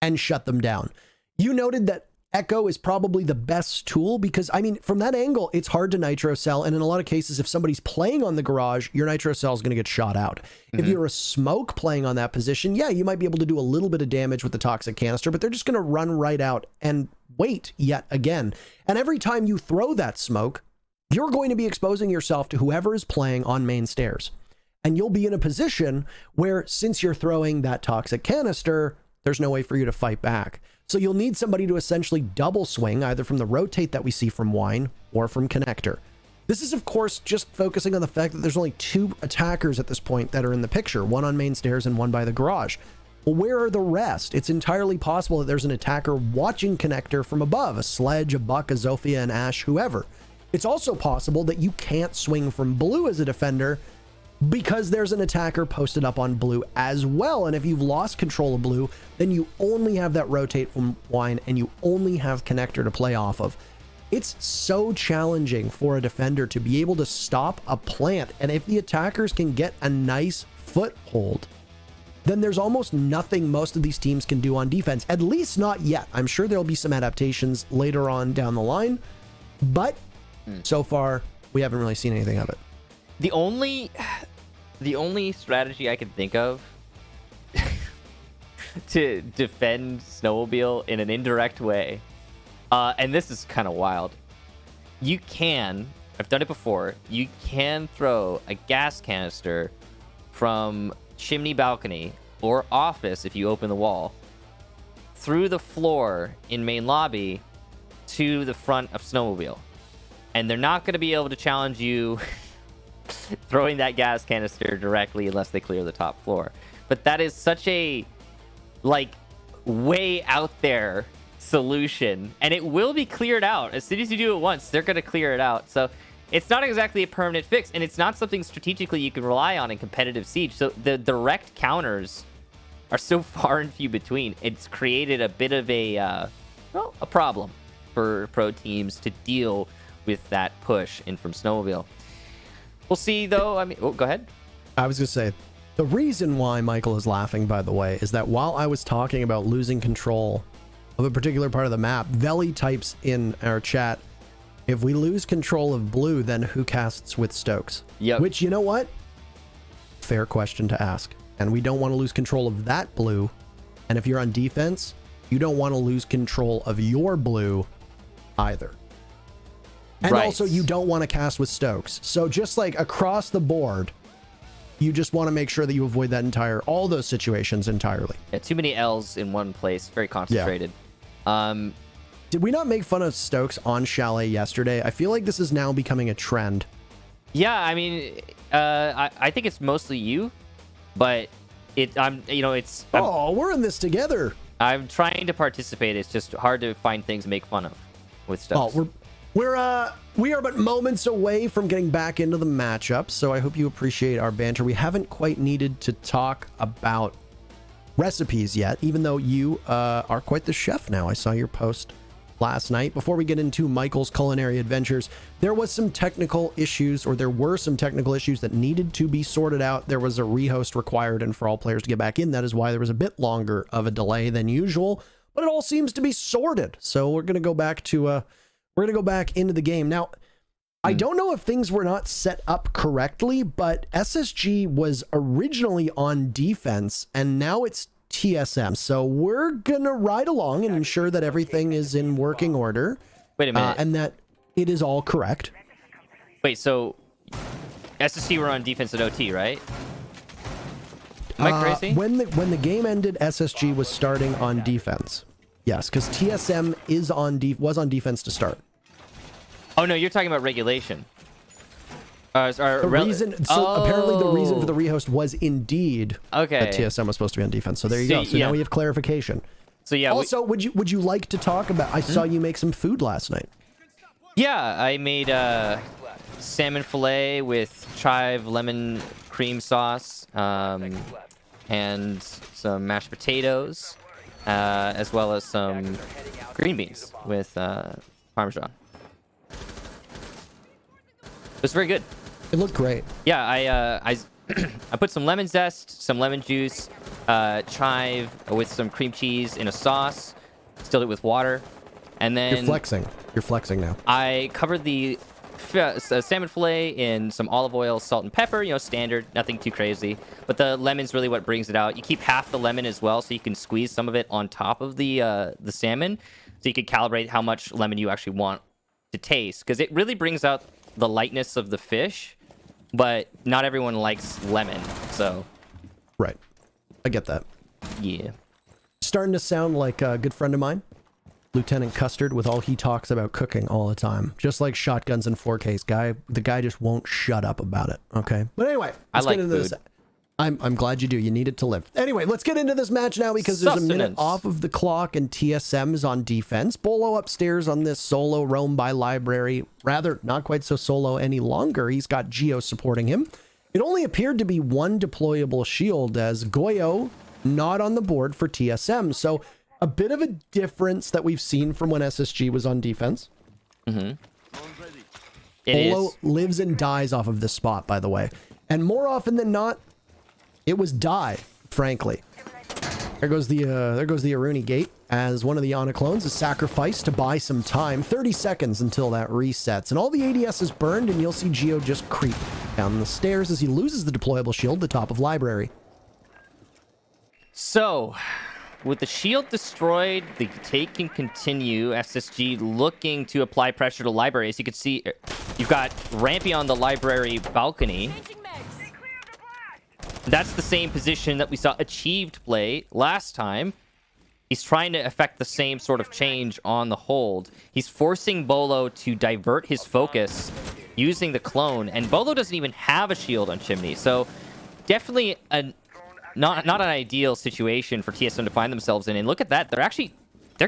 and shut them down. You noted that Echo is probably the best tool because, I mean, from that angle, it's hard to nitro cell. And in a lot of cases, if somebody's playing on the garage, your nitro cell is going to get shot out. If you're a smoke playing on that position, yeah, you might be able to do a little bit of damage with the toxic canister, but they're just going to run right out and wait yet again. And every time you throw that smoke, you're going to be exposing yourself to whoever is playing on main stairs. And you'll be in a position where, since you're throwing that toxic canister, there's no way for you to fight back. So you'll need somebody to essentially double swing, either from the rotate that we see from Wine or from Connector. This is, of course, just focusing on the fact that there's only 2 attackers at this point that are in the picture, one on main stairs and one by the garage. Well, where are the rest? It's entirely possible that there's an attacker watching Connector from above, a Sledge, a Buck, a Zofia, an Ash, whoever. It's also possible that you can't swing from blue as a defender because there's an attacker posted up on blue as well. And if you've lost control of blue, then you only have that rotate from Wine and you only have Connector to play off of. It's so challenging for a defender to be able to stop a plant. And if the attackers can get a nice foothold, then there's almost nothing most of these teams can do on defense, at least not yet. I'm sure there'll be some adaptations later on down the line, but so far we haven't really seen anything of it. The only strategy I can think of to defend Snowmobile in an indirect way, and this is kind of wild. You can, I've done it before, you can throw a gas canister from chimney balcony or office, if you open the wall, through the floor in main lobby to the front of Snowmobile. and they're not going to be able to challenge you throwing that gas canister directly unless they clear the top floor. But that is such a, like, way out there solution, and it will be cleared out. As soon as you do it once, they're going to clear it out. So it's not exactly a permanent fix, and it's not something strategically you can rely on in competitive Siege. So the direct counters are so far and few between. It's created a bit of a problem for pro teams to deal with that push in from Snowmobile. We'll see, though. I mean, go ahead. I was going to say, the reason why Michael is laughing, by the way, is that while I was talking about losing control of a particular part of the map, Veli types in our chat, if we lose control of blue, then who casts with Stokes? Yep. Which, you know what? Fair question to ask. And we don't want to lose control of that blue. And if you're on defense, you don't want to lose control of your blue either. And Right. also, you don't want to cast with Stokes. So just like across the board, you just want to make sure that you avoid that all those situations entirely. Yeah, too many L's in one place. Very concentrated. Did we not make fun of Stokes on Chalet yesterday? I feel like this is now becoming a trend. Yeah, I mean, I think it's mostly you, but we're in this together. I'm trying to participate. It's just hard to find things to make fun of with Stokes. Oh, we are but moments away from getting back into the matchup, so I hope you appreciate our banter. We haven't quite needed to talk about recipes yet, even though you are quite the chef now. I saw your post last night. Before we get into Michael's culinary adventures, there were some technical issues that needed to be sorted out. There was a rehost required, and for all players to get back in, that is why there was a bit longer of a delay than usual, but it all seems to be sorted. So we're going to go back to into the game. Now, I don't know if things were not set up correctly, but SSG was originally on defense, and now it's TSM. So we're going to ride along and ensure that everything is in working order. Wait a minute. And that it is all correct. Wait, so SSC were on defense at OT, right? Am I crazy? When the game ended, SSG was starting on defense. Yes, because TSM was on defense to start. Oh no, you're talking about regulation. Apparently the reason for the rehost was indeed that TSM was supposed to be on defense. So there you go. So now we have clarification. So yeah. Also, would you like to talk about? I saw you make some food last night. Yeah, I made salmon fillet with chive lemon cream sauce, and some mashed potatoes, as well as some green beans with Parmesan. It was very good. It looked great. Yeah, I put some lemon zest, some lemon juice, chive with some cream cheese in a sauce, stilled it with water, and then... You're flexing now. I covered the salmon fillet in some olive oil, salt, and pepper, standard, nothing too crazy. But the lemon's really what brings it out. You keep half the lemon as well, so you can squeeze some of it on top of the salmon, so you can calibrate how much lemon you actually want to taste, because it really brings out the lightness of the fish, but not everyone likes lemon, so... Right. I get that. Yeah. Starting to sound like a good friend of mine, Lieutenant Custard, with all he talks about cooking all the time. Just like shotguns and 4Ks. The guy just won't shut up about it, okay? But anyway, let's get into this. I'm glad you do. You need it to live. Anyway, let's get into this match now because there's a minute off of the clock and TSM is on defense. Bolo upstairs on this solo roam by library. Rather, not quite so solo any longer. He's got Geo supporting him. It only appeared to be one deployable shield as Goyo not on the board for TSM. So a bit of a difference that we've seen from when SSG was on defense. Mm-hmm. Bolo lives and dies off of this spot, by the way. And more often than not, it was die, frankly. There goes the Aruni gate as one of the Ana clones is sacrificed to buy some time. 30 seconds until that resets. And all the ADS is burned, and you'll see Geo just creep down the stairs as he loses the deployable shield at the top of library. So, with the shield destroyed, the take can continue. SSG looking to apply pressure to library. As you can see, you've got Rampy on the library balcony. That's the same position that we saw Achieved play last time. He's trying to affect the same sort of change on the hold. He's forcing Bolo to divert his focus using the clone, and Bolo doesn't even have a shield on Chimney, so definitely not an ideal situation for TSM to find themselves in. And look at that, they're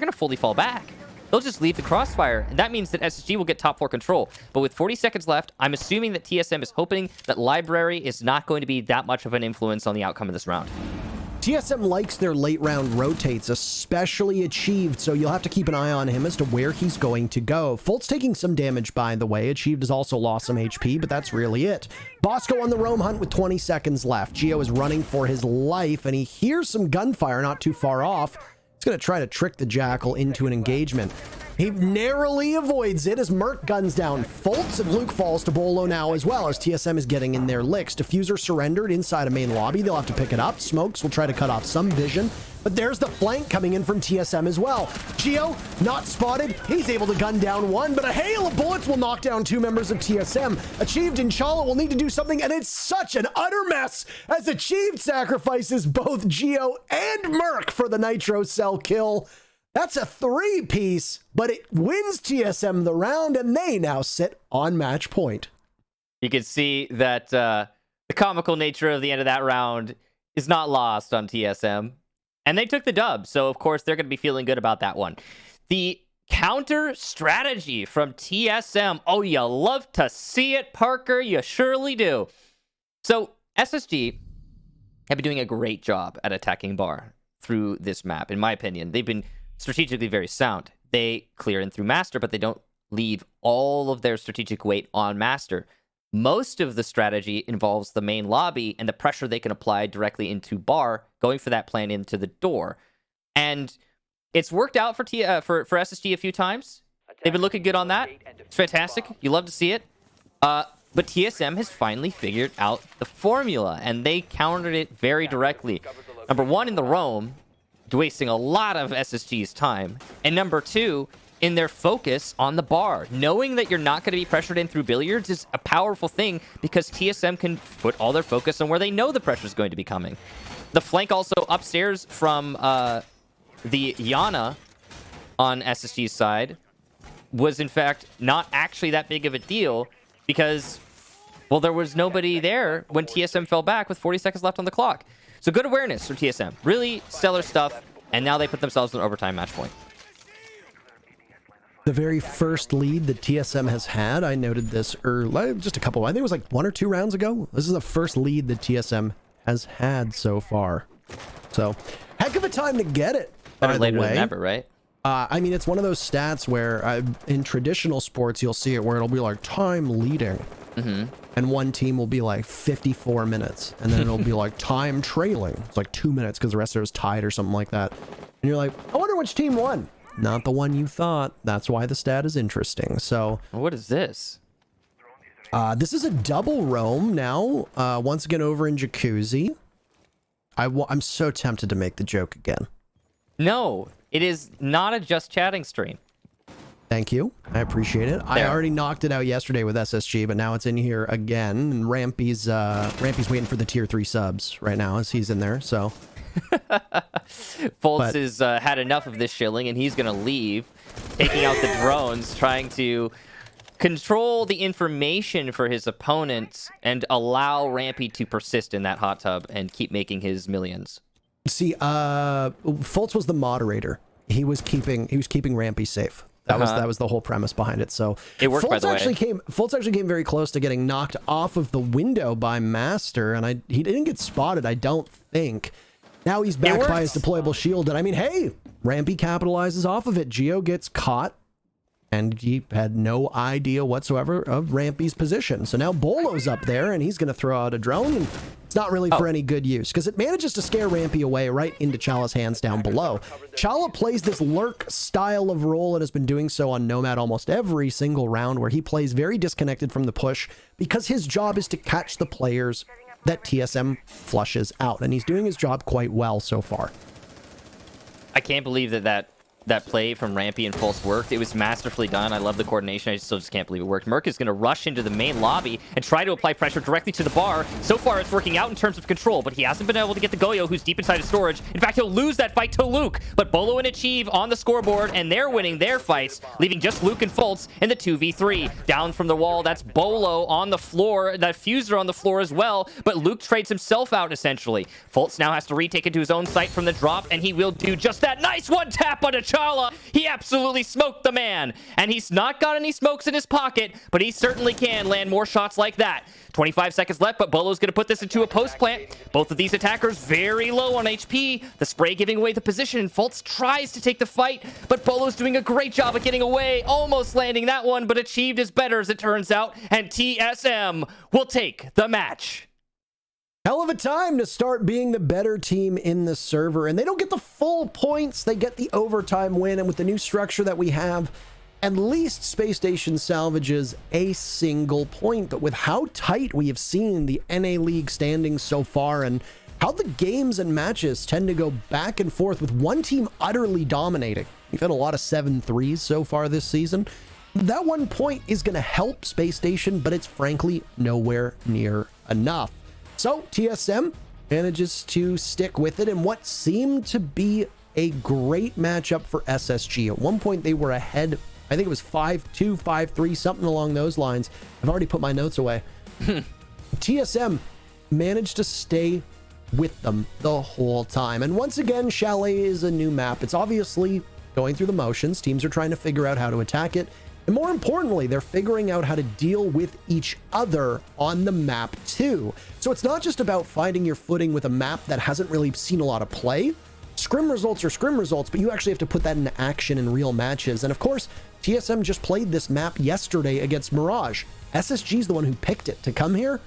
going to fully fall back. They'll just leave the crossfire, and that means that SSG will get top 4 control. But with 40 seconds left, I'm assuming that TSM is hoping that Library is not going to be that much of an influence on the outcome of this round. TSM likes their late round rotates, especially Achieved, so you'll have to keep an eye on him as to where he's going to go. Fult's taking some damage, by the way. Achieved has also lost some HP, but that's really it. Bosco on the roam hunt with 20 seconds left. Geo is running for his life, and he hears some gunfire not too far off. He's going to try to trick the Jackal into an engagement. He narrowly avoids it as Merc guns down Fultz, and Luke falls to Bolo now as well as TSM is getting in their licks. Diffuser surrendered inside a main lobby. They'll have to pick it up. Smokes will try to cut off some vision, but there's the flank coming in from TSM as well. Geo, not spotted. He's able to gun down one, but a hail of bullets will knock down 2 members of TSM. Achieved and Chala will need to do something, and it's such an utter mess as Achieved sacrifices both Geo and Merc for the Nitro Cell kill. That's a 3-piece, but it wins TSM the round, and they now sit on match point. You can see that the comical nature of the end of that round is not lost on TSM. And they took the dub, so of course they're going to be feeling good about that one. The counter strategy from TSM. Oh, you love to see it, Parker. You surely do. So SSG have been doing a great job at attacking Bar through this map, in my opinion. They've been strategically very sound. They clear in through Master, but they don't leave all of their strategic weight on Master. Most of the strategy involves the main lobby and the pressure they can apply directly into Bar, going for that plan into the door. And it's worked out for SSG a few times. They've been looking good on that. It's fantastic. You love to see it. But TSM has finally figured out the formula, and they countered it very directly. Number one, in the roam, wasting a lot of SSG's time. And number two, in their focus on the Bar. Knowing that you're not going to be pressured in through billiards is a powerful thing because TSM can put all their focus on where they know the pressure is going to be coming. The flank also upstairs from the Yana on SSG's side was in fact not actually that big of a deal because, well, there was nobody there when TSM fell back with 40 seconds left on the clock. So good awareness for TSM. Really stellar stuff. And now they put themselves in an overtime match point. The very first lead that TSM has had, I noted this just a couple, I think it was like 1 or 2 rounds ago. This is the first lead that TSM has had so far. So, heck of a time to get it, by the way. Better later than never, right? I mean, it's one of those stats where in traditional sports, you'll see it where it'll be like time leading. Mm-hmm. And one team will be like 54 minutes. And then it'll be like time trailing. It's like 2 minutes because the rest of it is tied or something like that. And you're like, I wonder which team won. Not the one you thought. That's why the stat is interesting. So, what is this? This is a double roam now. Once again over in Jacuzzi. I'm so tempted to make the joke again. No, it is not a just chatting stream. Thank you. I appreciate it. There. I already knocked it out yesterday with SSG, but now it's in here again. And Rampy's waiting for the tier 3 subs right now as he's in there. So Fultz has had enough of this shilling, and he's going to leave, taking out the drones, trying to control the information for his opponent and allow Rampy to persist in that hot tub and keep making his millions. See, Fultz was the moderator. He was keeping Rampy safe. That was the whole premise behind it. So it worked, by the way. Fultz actually came very close to getting knocked off of the window by Master, and he didn't get spotted, I don't think. Now he's back by his deployable shield, and I mean, hey, Rampy capitalizes off of it. Geo gets caught, and he had no idea whatsoever of Rampy's position. So now Bolo's up there, and he's going to throw out a drone, and it's not really for any good use, because it manages to scare Rampy away right into Chala's hands down below. Chala plays this lurk style of role and has been doing so on Nomad almost every single round, where he plays very disconnected from the push, because his job is to catch the players that TSM flushes out, and he's doing his job quite well so far. I can't believe that that play from Rampy and Pulse worked. It was masterfully done. I love the coordination. I still just can't believe it worked. Merc is going to rush into the main lobby and try to apply pressure directly to the bar. So far, it's working out in terms of control, but he hasn't been able to get the Goyo, who's deep inside his storage. In fact, he'll lose that fight to Luke, but Bolo and Achieve on the scoreboard, and they're winning their fights, leaving just Luke and Fultz in the 2v3. Down from the wall, that's Bolo on the floor, that Fuser on the floor as well, but Luke trades himself out, essentially. Fultz now has to retake it to his own site from the drop, and he will do just that. Nice one tap on T'Challa. He absolutely smoked the man, and he's not got any smokes in his pocket, but he certainly can land more shots like that. 25 seconds left, but Bolo's going to put this into a post plant. Both of these attackers very low on HP. The spray giving away the position, and Fultz tries to take the fight, but Bolo's doing a great job of getting away, almost landing that one, but Achieved is better as it turns out, and TSM will take the match. Hell of a time to start being the better team in the server, and they don't get the full points. They get the overtime win, and with the new structure that we have, at least Space Station salvages a single point. But with how tight we have seen the NA League standings so far, and how the games and matches tend to go back and forth with one team utterly dominating. We've had a lot of 7-3s so far this season. That 1 point is going to help Space Station, but it's frankly nowhere near enough. So TSM manages to stick with it in what seemed to be a great matchup for SSG. At one point they were ahead, I think it was 5-2, 5-3, something along those lines. I've already put my notes away. TSM managed to stay with them the whole time. And once again, Chalet is a new map. It's obviously going through the motions. Teams are trying to figure out how to attack it. And more importantly, they're figuring out how to deal with each other on the map too. So it's not just about finding your footing with a map that hasn't really seen a lot of play. Scrim results are scrim results, but you actually have to put that into action in real matches. And of course, TSM just played this map yesterday against Mirage. SSG's the one who picked it to come here,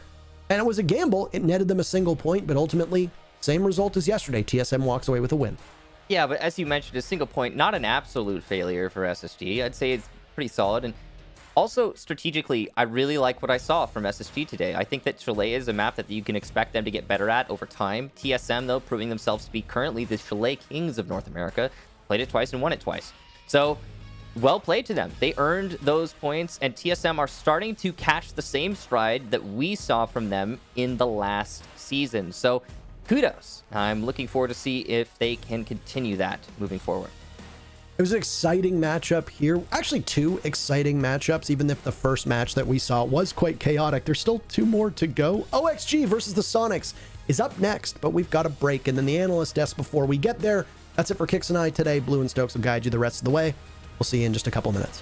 and it was a gamble. It netted them a single point, but ultimately, same result as yesterday. TSM walks away with a win. Yeah, but as you mentioned, a single point, not an absolute failure for SSG. I'd say it's pretty solid. And also strategically, I really like what I saw from SSG today. I think that Chalet is a map that you can expect them to get better at over time. TSM, though, proving themselves to be currently the Chalet kings of North America. Played it twice and won it twice. So well played to them. They earned those points, and TSM are starting to catch the same stride that we saw from them in the last season. So kudos. I'm looking forward to see if they can continue that moving forward. It was an exciting matchup here. Actually, two exciting matchups, even if the first match that we saw was quite chaotic. There's still two more to go. OXG versus the Sonics is up next, but we've got a break, and then the analyst desk before we get there. That's it for Kix and I today. Blue and Stokes will guide you the rest of the way. We'll see you in just a couple minutes.